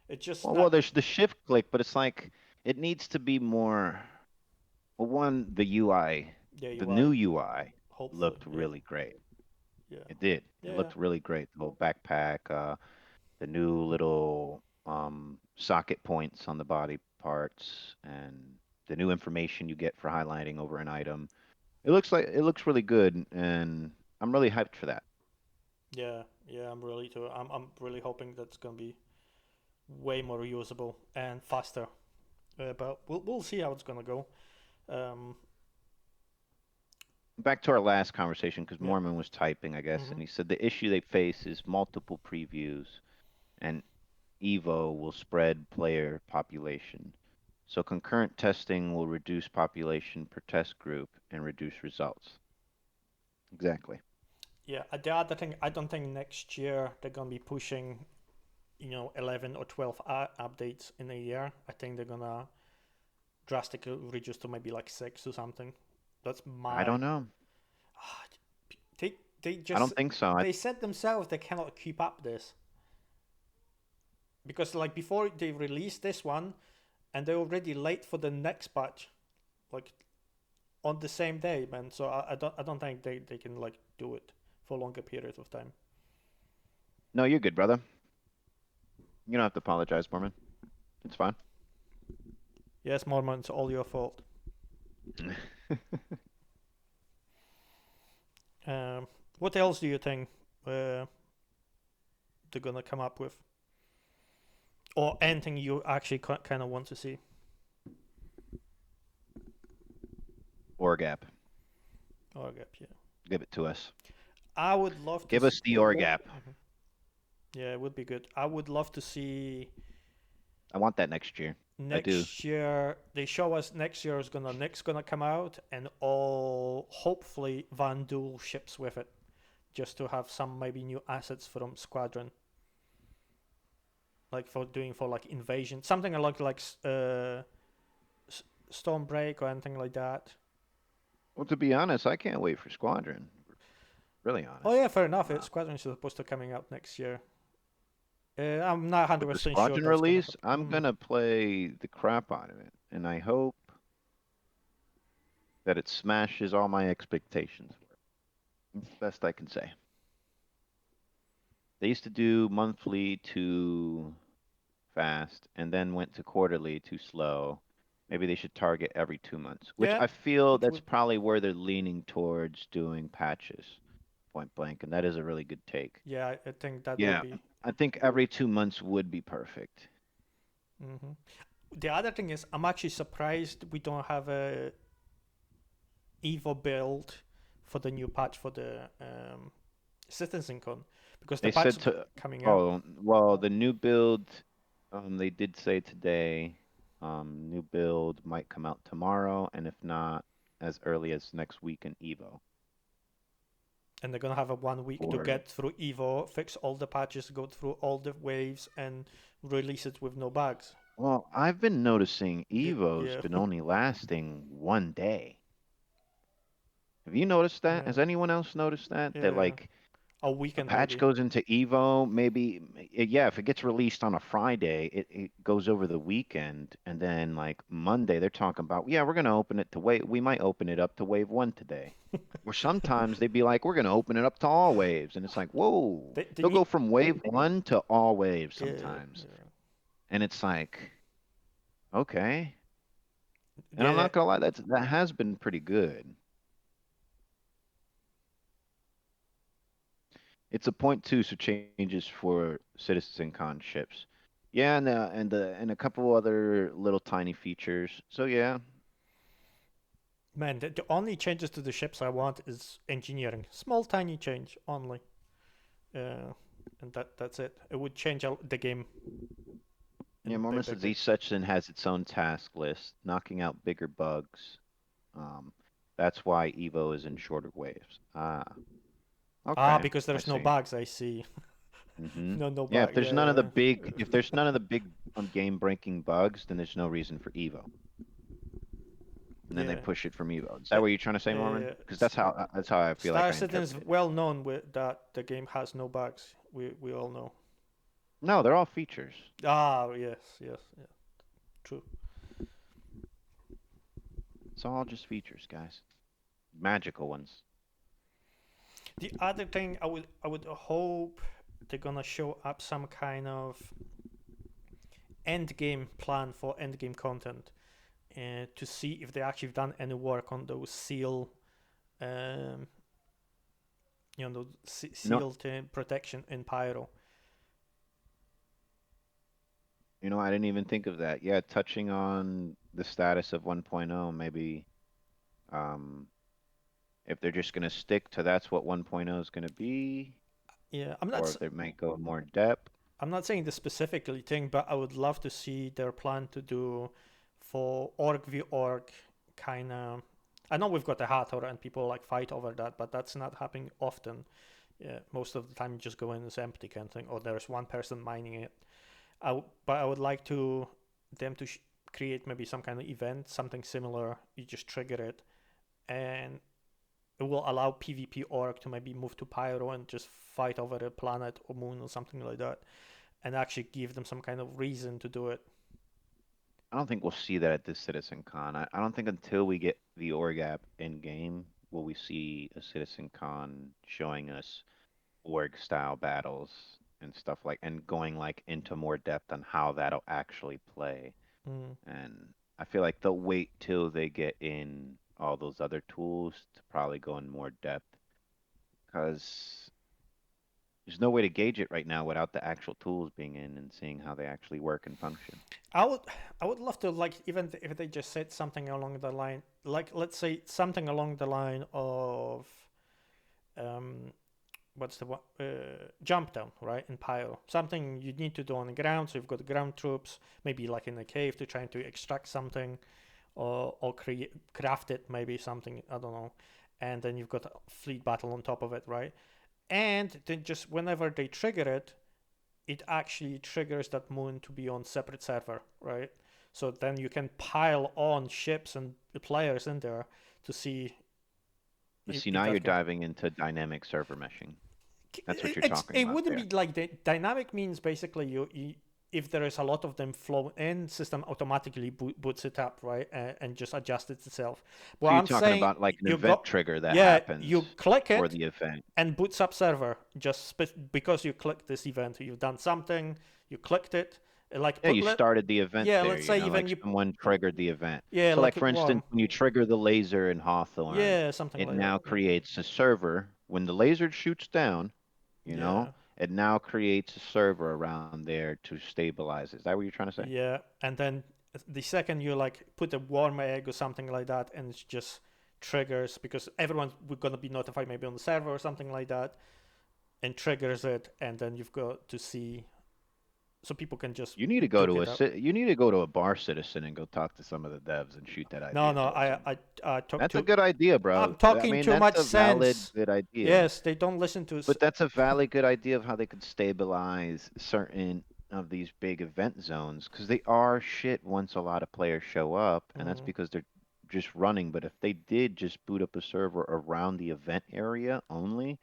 A: it's just
B: Well,
A: not.
B: there's the shift click, but it's like it needs to be more. Well, one, the UI,
A: Yeah,
B: the
A: UI.
B: new UI
A: Hopefully,
B: looked
A: yeah,
B: really great.
A: yeah,
B: It did. It
A: yeah,
B: looked really great. The little backpack, the new little socket points on the body parts, and the new information you get for highlighting over an item. It looks really good, and I'm really hyped for that.
A: yeah, yeah. I'm really too. I'm really hoping that's gonna be way more usable and faster. But we'll see how it's gonna go. Um,
B: Back to our last conversation, because
A: yeah.
B: Mormon was typing, I guess,
A: Hmm.
B: and he said the issue they face is multiple previews, and Evo will spread player population. So concurrent testing will reduce population per test group and reduce results. Exactly.
A: Yeah. The other thing, I don't think next year they're gonna be pushing, 11 or 12 updates in a year. I think they're gonna drastically reduce to maybe like six or something. That's
B: I
A: my.
B: don't know.
A: They they
B: I
A: just
B: don't think so.
A: they said themselves they cannot keep up this because like before they released this one and they're already late for the next batch, like on the same day, man. So I don't think they can like do it for longer periods of time.
B: No, you're good, brother. You don't have to apologize, Mormon. It's fine.
A: Yes, Mormon, it's all your fault. Um, what else do you think uh, they're gonna come up with, or anything you actually kind of want to see?
B: Or gap.
A: Oh, yeah.
B: Give it to us.
A: I would love to.
B: Give us the org app.
A: Mhm. Yeah, it would be good. I would love to see
B: I want that next year. I do.
A: next year. They show us next year is gonna Nick's gonna come out, and all hopefully Van Duel ships with it, just to have some maybe new assets from Squadron, like for doing for like invasion, something like Stormbreak or anything like that.
B: Well, to be honest, I can't wait for Squadron. Really
A: Oh
B: honest.
A: yeah, fair enough.
B: Uh,
A: Squadron is supposed to coming out next year. I'm not hundred
B: with the
A: percent sure
B: Squadron
A: that's gonna
B: release,
A: happen.
B: I'm gonna play the crap out of it, and I hope that it smashes all my expectations. Best I can say. They used to do monthly too fast, and then went to quarterly too slow. Maybe they should target every 2 months, which
A: Yeah,
B: I feel
A: which
B: that's
A: would
B: probably where they're leaning towards doing patches, point blank, and that is a really good take.
A: yeah, I think that would
B: Yeah,
A: be.
B: I think every 2 months would be perfect.
A: Hmm. The other thing is, I'm actually surprised we don't have a Evo build for the new patch for the Citizencon, because the
B: They
A: patch
B: said to,
A: coming out.
B: oh, well, the new build, they did say today, new build might come out tomorrow, and if not, as early as next week in Evo.
A: And they're gonna have a 1 week to
B: Or,
A: get through Evo, fix all the patches, go through all the waves, and release it with no bugs.
B: well, I've been noticing Evo's
A: Yeah,
B: been only lasting 1 day. Have you noticed that?
A: yeah,
B: Has anyone else noticed that? That
A: yeah.
B: like
A: A
B: a
A: weekend
B: patch
A: maybe.
B: goes into Evo, maybe, yeah, if it gets released on a Friday, it goes over the weekend, and then like Monday, they're talking about, yeah, we're gonna open it to wave, we might open it up to wave one today. Or sometimes they'd be like, we're gonna open it up to all waves, and it's like, whoa,
A: They
B: they'll go
A: need.
B: from wave one to all waves
A: Yeah,
B: sometimes,
A: yeah,
B: and it's like, okay, and I'm
A: yeah.
B: not gonna lie, that has been pretty good. It's a point two, so changes for Citizencon ships. Yeah, and a couple other little tiny features. So yeah,
A: Man, the only changes to the ships I want is engineering. Small, tiny change only. Uh, and that's it. It would change the game in
B: yeah.
A: a
B: Mormon
A: big
B: says
A: way.
B: each section has its own task list, knocking out bigger bugs. Um, that's why Evo is in shorter waves. Ah,
A: Ah,
B: okay,
A: because
B: I
A: there's no
B: see.
A: bugs. I see. No
B: Yeah,
A: bug. Yeah,
B: if there's none of the big game breaking bugs, then there's no reason for Evo. And then they
A: yeah.
B: push it from Evo. Is that
A: Uh,
B: what you're trying to say, Mormon?
A: uh,
B: Because that's how I feel like
A: Star
B: I
A: Citizen is
B: interpret it.
A: well known with that the game has no bugs. We all know.
B: No, they're all features.
A: Ah, yes, yes, yeah, true.
B: It's all just features, guys. Magical ones.
A: The other thing I would hope they're gonna show up some kind of end game plan for end game content, to see if they actually done any work on those um,
B: No,
A: sealed protection in Pyro.
B: I didn't even think of that. Yeah, touching on the status of 1.0, maybe um, if they're just gonna stick to that's what 1.0 is gonna be,
A: Yeah,
B: or if they might go more depth.
A: I'm not saying the specifically thing, but I would love to see their plan to do for org v org kind of. I know we've got the Hathor and people like fight over that, but that's not happening often. Yeah, most of the time you just go in as empty kind of thing, or there's one person mining it. But I would like to them to create maybe some kind of event, something similar. You just trigger it, and it will allow PvP org to maybe move to Pyro and just fight over a planet or moon or something like that, and actually give them some kind of reason to do it.
B: I don't think we'll see that at this Citizen Con. I don't think until we get the org app in game will we see a Citizen Con showing us org style battles and stuff like and going like into more depth on how that'll actually play.
A: Mm.
B: And I feel like they'll wait till they get in all those other tools to probably go in more depth because there's no way to gauge it right now without the actual tools being in and seeing how they actually work and function.
A: I would, I would love to like even if they just said something along the line, like let's say something along the line of, um, what's the one jump down, right, in Pyro, something you need to do on the ground. So you've got ground troops, maybe like in a cave to trying to extract something, or create craft it, maybe something, I don't know. And then you've got a fleet battle on top of it, right? And then just whenever they trigger it, it actually triggers that moon to be on separate server, right? So then you can pile on ships and players in there to see
B: But see,
A: if
B: now you're
A: that can.
B: diving into dynamic server meshing. That's what you're
A: It's
B: talking
A: it
B: about
A: wouldn't
B: there.
A: be like the dynamic means basically you if there is a lot of them flow in, system automatically boots it up, right, and just adjusts it itself. What
B: So you're
A: I'm
B: talking
A: saying,
B: about like an
A: you
B: event
A: got
B: trigger that
A: yeah,
B: happens
A: you click
B: for
A: it
B: the event.
A: and boots up server just because you clicked this event. You've done something, you clicked it, like
B: Yeah, you started the event
A: yeah,
B: there,
A: let's say
B: like
A: even you
B: someone triggered the event.
A: yeah,
B: So like
A: like
B: for instance,
A: warm,
B: when you trigger the laser in Hawthorne,
A: yeah, something
B: it
A: like that.
B: now creates a server. When the laser shoots down,
A: Yeah,
B: it now creates a server around there to stabilize. Is that what you're trying to say?
A: yeah, and then the second you like put a warm egg or something like that, and it just triggers because everyone's gonna be notified maybe on the server or something like that, and triggers it, and then you've got to see so people can just
B: You need to go
A: duke
B: to
A: it up.
B: you need to go to a bar citizen and go talk to some of the devs and shoot that
A: No,
B: idea
A: no,
B: towards them.
A: I talk
B: That's a
A: to.
B: good idea,
A: I'm
B: bro. I
A: talking
B: mean,
A: too
B: that's
A: much
B: a valid
A: sense.
B: good idea.
A: Yes, they don't listen to.
B: But that's a valid good idea of how they could stabilize certain of these big event zones because they are shit once a lot of players show up, and that's
A: Mm,
B: because they're just running. But if they did just boot up a server around the event area only,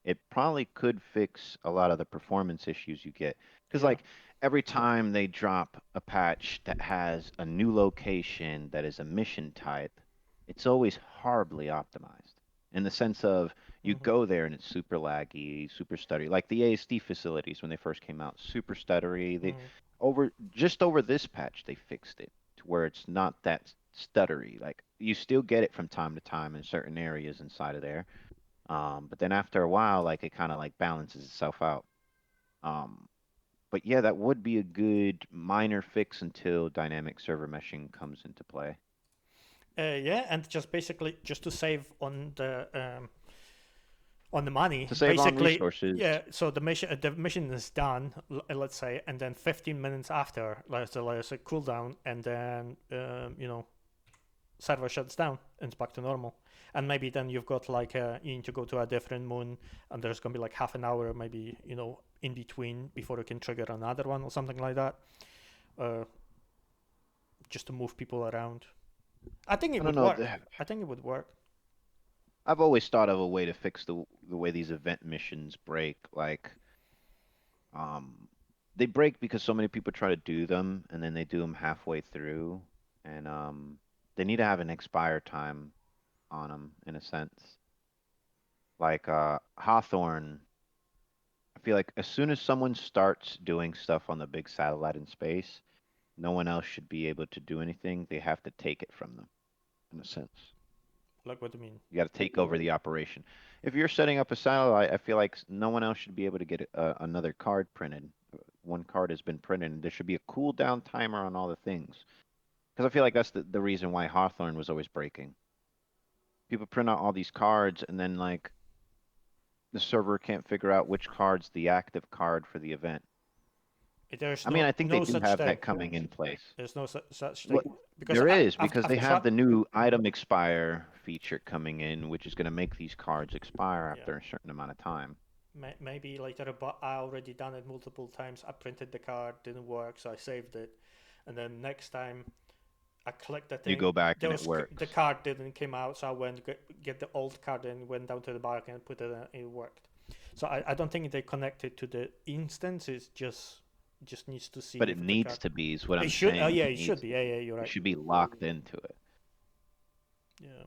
B: it probably could fix a lot of the performance issues you get. Because,
A: yeah,
B: like, every time they drop a patch that has a new location that is a mission type, it's always horribly optimized in the sense of you
A: hmm,
B: go there and it's super laggy, super stuttery. Like the ASD facilities when they first came out, super stuttery. They
A: mm,
B: over this patch they fixed it to where it's not that stuttery. Like you still get it from time to time in certain areas inside of there. But then after a while, like it kind of like balances itself out. Um, but yeah, that would be a good minor fix until dynamic server meshing comes into play.
A: yeah, and just basically just to save on the money,
B: To save on
A: basically,
B: resources,
A: yeah. So the mission is done, let's say, and then 15 minutes after, let's say cooldown, and then server shuts down and it's back to normal. And maybe then you've got like you need to go to a different moon, and there's gonna be like half an hour, maybe in between before you can trigger another one or something like that, uh, just to move people around. I think it
B: I don't
A: would
B: know.
A: work. I think it would work.
B: I've always thought of a way to fix the way these event missions break. Like, um, they break because so many people try to do them and then they do them halfway through, and they need to have an expire time on them in a sense. Like Hawthorne, I feel like as soon as someone starts doing stuff on the big satellite in space, no one else should be able to do anything. They have to take it from them in a sense.
A: Like, what do you mean?
B: You got to take over the operation. If you're setting up a satellite, I feel like no one else should be able to get another card printed. One card has been printed, and there should be a cooldown timer on all the things. Because I feel like that's the reason why Hawthorne was always breaking. People print out all these cards, and then like the server can't figure out which card's the active card for the event.
A: There's
B: I mean, I think they
A: no
B: do
A: such
B: have
A: thing.
B: that coming in place.
A: There's no such thing
B: What
A: because
B: there is because
A: I've
B: they have
A: tried.
B: the new item expire feature coming in, which is going to make these cards expire
A: Yeah,
B: after a certain amount of time.
A: maybe later, but I already done it multiple times. I printed the card, didn't work, so I saved it, and then next time I clicked the
B: You
A: thing.
B: go back
A: There
B: and it
A: was the
B: works.
A: card didn't came out, so I went get the old card and went down to the bar and put it in. It worked. So I don't think they connected to the instance. It's just needs to
B: But
A: see
B: it
A: if the
B: needs
A: card.
B: to be, is what
A: It
B: I'm
A: should. Oh
B: saying.
A: yeah,
B: It
A: it should
B: needs
A: be.
B: to
A: Yeah,
B: be.
A: yeah, you're
B: It
A: right.
B: should be locked into it.
A: Yeah.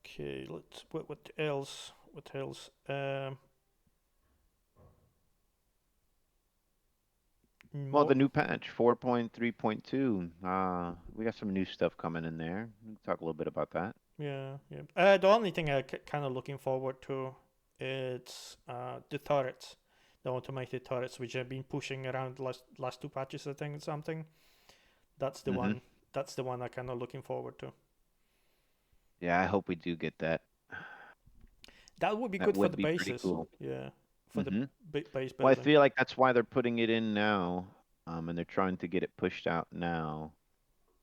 A: Okay. Let's. What else? What else?
B: Well,
A: More.
B: the new patch, 4.3.2, we got some new stuff coming in there. We can talk a little bit about that.
A: Yeah, yeah. The only thing I kind of looking forward to, it's the turrets, the automated turrets, which have been pushing around last two patches, I think, or something. That's the
B: Hmm.
A: one. That's the one I kind of looking forward to.
B: Yeah, I hope we do get that.
A: That would be
B: That
A: good for
B: would
A: the
B: be pretty
A: bases.
B: cool.
A: Yeah, for the
B: Hmm.
A: base
B: Well, I
A: building.
B: feel like that's why they're putting it in now, and they're trying to get it pushed out now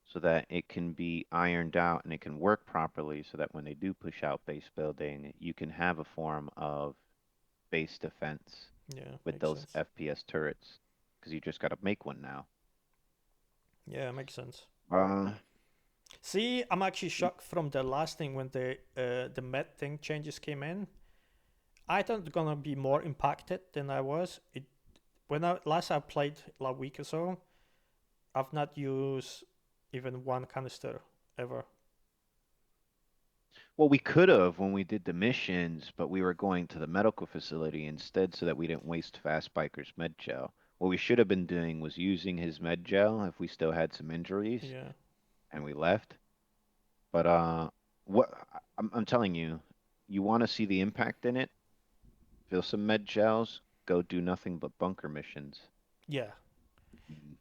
B: so that it can be ironed out and it can work properly so that when they do push out base building, you can have a form of base defense
A: Yeah,
B: with
A: makes
B: those
A: sense.
B: FPS turrets because you just got to make one now.
A: Yeah, makes sense.
B: Uh,
A: See, I'm actually shocked from the last thing when the med thing changes came in. I thought it's gonna be more impacted than I was. It when I last I played like a week or so, I've not used even one canister ever.
B: well, we could have when we did the missions, but we were going to the medical facility instead so that we didn't waste Fast Biker's med gel. What we should have been doing was using his med gel if we still had some injuries
A: Yeah,
B: and we left. But what I'm telling you, you want to see the impact in it, fill some med gels, go do nothing but bunker missions.
A: yeah.
B: Mhm.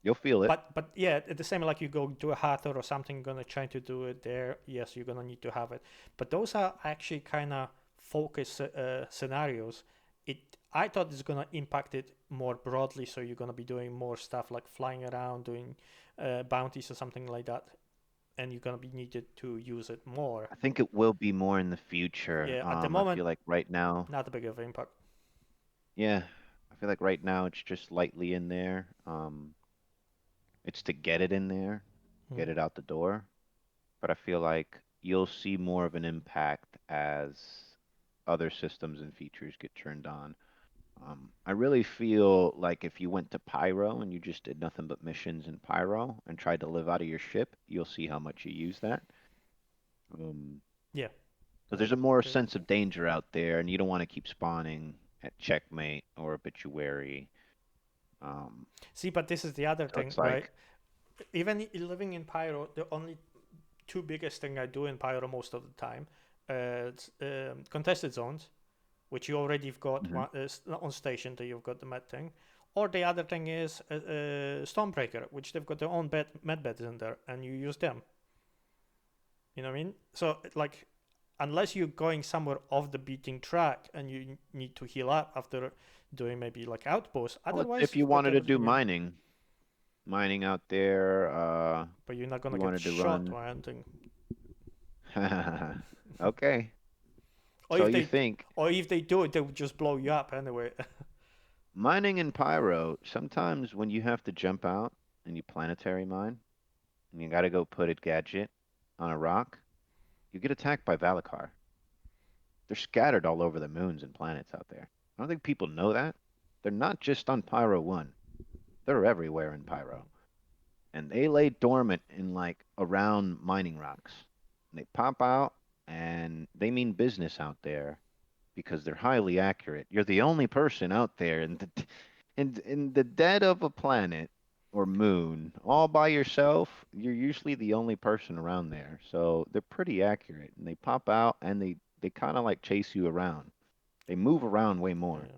B: You'll feel it.
A: But yeah, at the same like you go do a hatter or something, gonna try to do it there. Yes, you're gonna need to have it. But those are actually kind of focus scenarios. It I thought it's gonna impact it more broadly, so you're gonna be doing more stuff like flying around, doing bounties or something like that, and you're gonna be needed to use it more.
B: I think it will be more in the future.
A: Yeah, at the
B: I
A: moment,
B: feel like right now,
A: not a big of an impact.
B: yeah, I feel like right now it's just lightly in there. It's to get it in there,
A: Hmm.
B: get it out the door. But I feel like you'll see more of an impact as other systems and features get turned on. I really feel like if you went to Pyro and you just did nothing but missions in Pyro and tried to live out of your ship, you'll see how much you use that. Um,
A: Yeah,
B: because
A: I
B: there's a more
A: agree.
B: sense of danger out there, and you don't want to keep spawning at Checkmate or Obituary. Um,
A: See, but this is the other
B: so
A: thing,
B: it's
A: right?
B: like,
A: Even living in Pyro, the only two biggest thing I do in Pyro most of the time, it's, contested zones, which you already have got
B: mhm.
A: one on station that you've got the med thing, or the other thing is Stormbreaker, which they've got their own med beds in there, and you use them. You know what I mean? So like, unless you're going somewhere off the beating track and you need to heal up after doing maybe like outposts,
B: Well,
A: otherwise
B: if you
A: you've got
B: wanted to do
A: everything in.
B: mining out there,
A: But you're not gonna
B: you
A: get
B: wanted to
A: shot
B: run.
A: or anything.
B: Okay,
A: Or
B: so
A: if
B: you
A: they,
B: think
A: or if they do it, they will just blow you up anyway.
B: mining in Pyro, sometimes when you have to jump out and you planetary mine and you got to go put a gadget on a rock, you get attacked by Valacar. They're scattered all over the moons and planets out there. I don't think people know that. They're not just on Pyro 1. They're everywhere in Pyro. And they lay dormant in like around mining rocks. And they pop out and they mean business out there because they're highly accurate. You're the only person out there in the dead of a planet or moon, all by yourself. You're usually the only person around there, so they're pretty accurate. And they pop out and they kind of like chase you around. They move around way more,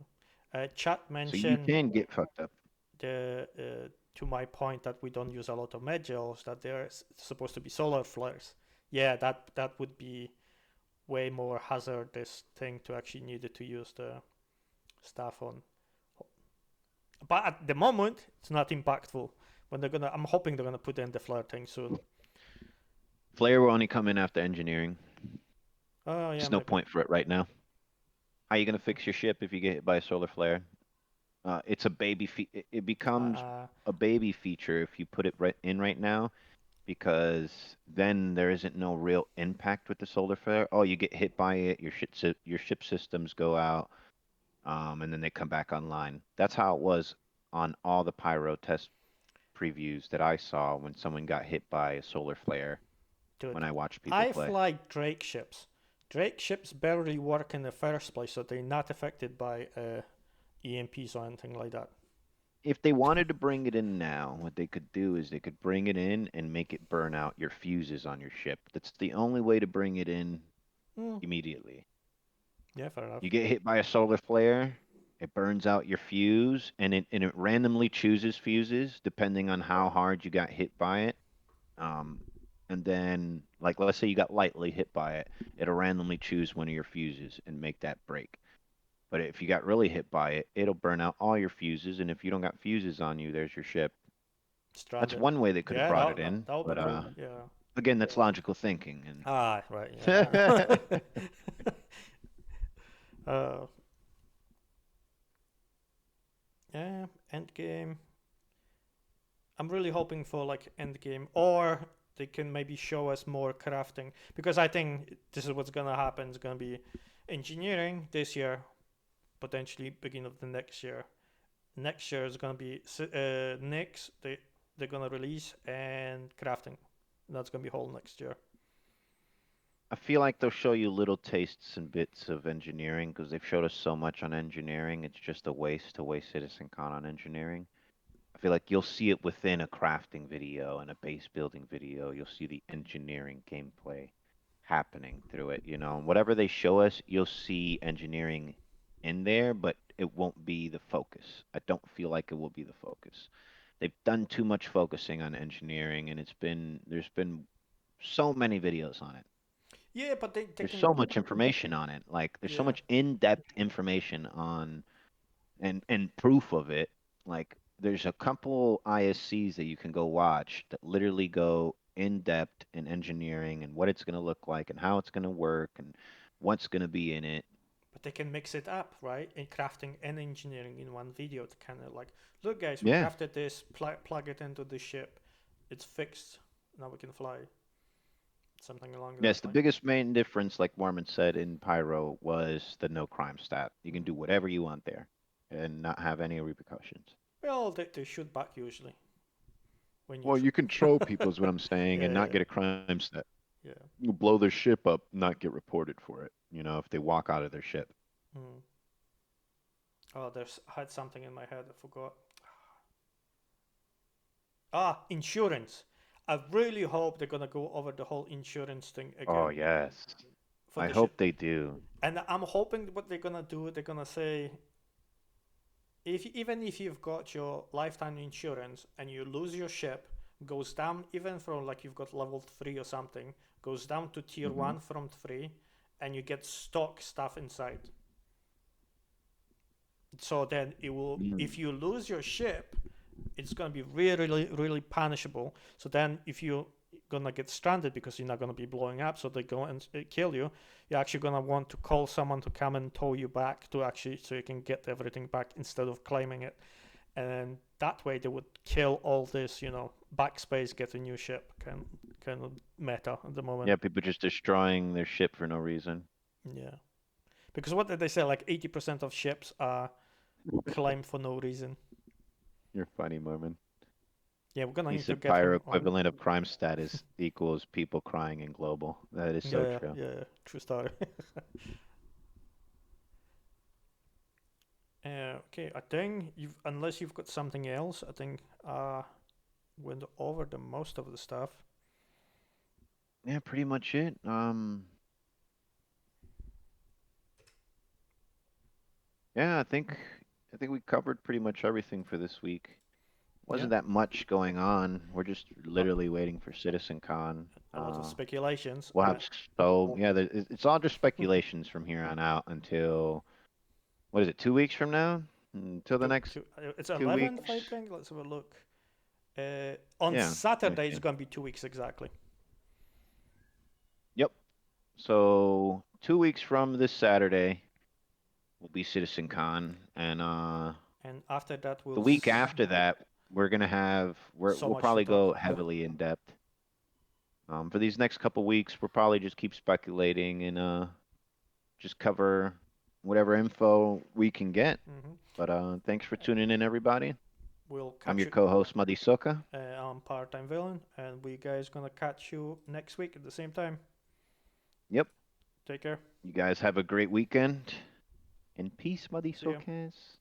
A: Yeah. Chat
B: so you
A: mentioned
B: can get fucked up.
A: the to my point that we don't use a lot of medgels, that they're supposed to be solar flares. Yeah, that would be way more hazardous thing to actually need to use the stuff on. But at the moment, it's not impactful. When they're gonna, I'm hoping they're gonna put in the flare thing soon.
B: Flare will only come in after engineering.
A: Oh yeah,
B: There's no
A: maybe.
B: point for it right now. How are you gonna fix your ship if you get hit by a solar flare? It's a baby. It becomes
A: Uh,
B: a baby feature if you put it right now because then there isn't no real impact with the solar flare. Oh, you get hit by it, your ship systems go out, and then they come back online. That's how it was on all the pyro test previews that I saw when someone got hit by a solar flare when
A: dude,
B: I watched people
A: I
B: play.
A: fly Drake ships. Drake ships barely work in the first place, so they're not affected by EMPs or anything like that.
B: If they wanted to bring it in now, what they could do is they could bring it in and make it burn out your fuses on your ship. That's the only way to bring it in
A: Mm,
B: immediately.
A: yeah, fair enough.
B: You get hit by a solar flare, it burns out your fuse, and it randomly chooses fuses depending on how hard you got hit by it. Um, and then like let's say you got lightly hit by it, it'll randomly choose one of your fuses and make that break. But if you got really hit by it, it'll burn out all your fuses, and if you don't got fuses on you, there's your ship. That's
A: Stranded.
B: one way they could have
A: Yeah,
B: brought
A: that
B: it
A: that
B: in,
A: that would be
B: but
A: cool. Yeah.
B: again, that's logical thinking,
A: Ah, right.
B: and
A: Yeah. uh, yeah. Endgame. I'm really hoping for like Endgame, or they can maybe show us more crafting, because I think this is what's gonna happen. It's gonna be engineering this year, potentially beginning of the next year. Next year is gonna be Nyx. They're gonna release, and crafting. That's gonna be whole next year.
B: I feel like they'll show you little tastes and bits of engineering because they've showed us so much on engineering. It's just a waste to waste Citizencon on engineering. I feel like you'll see it within a crafting video and a base building video. You'll see the engineering gameplay happening through it. Whatever they show us, you'll see engineering in there, but it won't be the focus. I don't feel like it will be the focus. They've done too much focusing on engineering, and there's been so many videos on it.
A: Yeah, but they
B: There's
A: can.
B: so much information on it. Like there's so
A: Yeah,
B: much in-depth information on and proof of it. Like there's a couple ISCs that you can go watch that literally go in depth in engineering and what it's going to look like and how it's going to work and what's going to be in it.
A: but they can mix it up, right? In crafting and engineering in one video to kind of like, look, guys, we
B: Yeah.
A: crafted this. Plug it into the ship. It's fixed. Now we can fly. Something along
B: Yes,
A: that
B: the
A: line.
B: biggest main difference, like Mormon said in Pyro, was the no crime stat. You can
A: Mm.
B: do whatever you want there and not have any repercussions.
A: Well, they shoot back usually when you.
B: Well, you can troll people is what I'm saying and
A: Yeah,
B: not
A: yeah,
B: get a crime stat.
A: yeah.
B: You blow their ship up, not get reported for it, if they walk out of their ship.
A: Mm. Oh, there's I had something in my head. I forgot. Ah, insurance. I really hope they're gonna go over the whole insurance thing
B: Oh,
A: again
B: yes.
A: for
B: I
A: the ship.
B: hope they do.
A: And I'm hoping what they're gonna do, they're gonna say, if even if you've got your lifetime insurance and you lose your ship, goes down even from like you've got level 3 or something, goes down to tier
B: Hmm.
A: 1 from 3, and you get stock stuff inside. So then it will, if
B: Mm.
A: you lose your ship, it's going to be really, really, really punishable. So then if you're gonna get stranded because you're not gonna be blowing up, so they go and kill you, you're actually gonna want to call someone to come and tow you back to actually so you can get everything back instead of claiming it. And that way they would kill all this, backspace, get a new ship kind of meta at the moment.
B: Yeah, people just destroying their ship for no reason.
A: Yeah, because what did they say? Like 80% of ships are claimed for no reason.
B: You're funny, Mormon.
A: Yeah, we're gonna
B: He
A: need to
B: said
A: get
B: pyro
A: him on.
B: equivalent of crime status equals people crying in global. That is so
A: Yeah,
B: true.
A: yeah, yeah, true story. Okay, I think unless you've got something else, I think went over the most of the stuff.
B: Yeah, pretty much it. Yeah, I think we covered pretty much everything for this week.
A: Yeah,
B: Wasn't that much going on. We're just
A: a,
B: literally waiting for CitizenCon.
A: a lot of speculations.
B: We'll have so yeah, it's all just speculations from here on out until what is it, 2 weeks from now? Until the next
A: It's
B: two
A: 11th, I
B: weeks?
A: think. Let's have a look. On
B: Yeah, let me
A: Saturday, it's
B: see.
A: gonna be 2 weeks exactly,
B: Yep. So 2 weeks from this Saturday will be CitizenCon, and
A: and after that,
B: the week after that we're gonna have
A: so
B: we'll
A: much to
B: probably
A: talk.
B: go heavily in depth. For these next couple weeks, we'll probably just keep speculating and just cover whatever info we can get.
A: Hmm.
B: But thanks for tuning in, everybody.
A: We'll
B: I'm
A: catch
B: your
A: you.
B: co-host Muddy Soka.
A: I'm part-time villain, and we guys gonna catch you next week at the same time.
B: Yep.
A: Take care.
B: You guys have a great weekend. And peace, Muddy
A: See ya.
B: Sokas.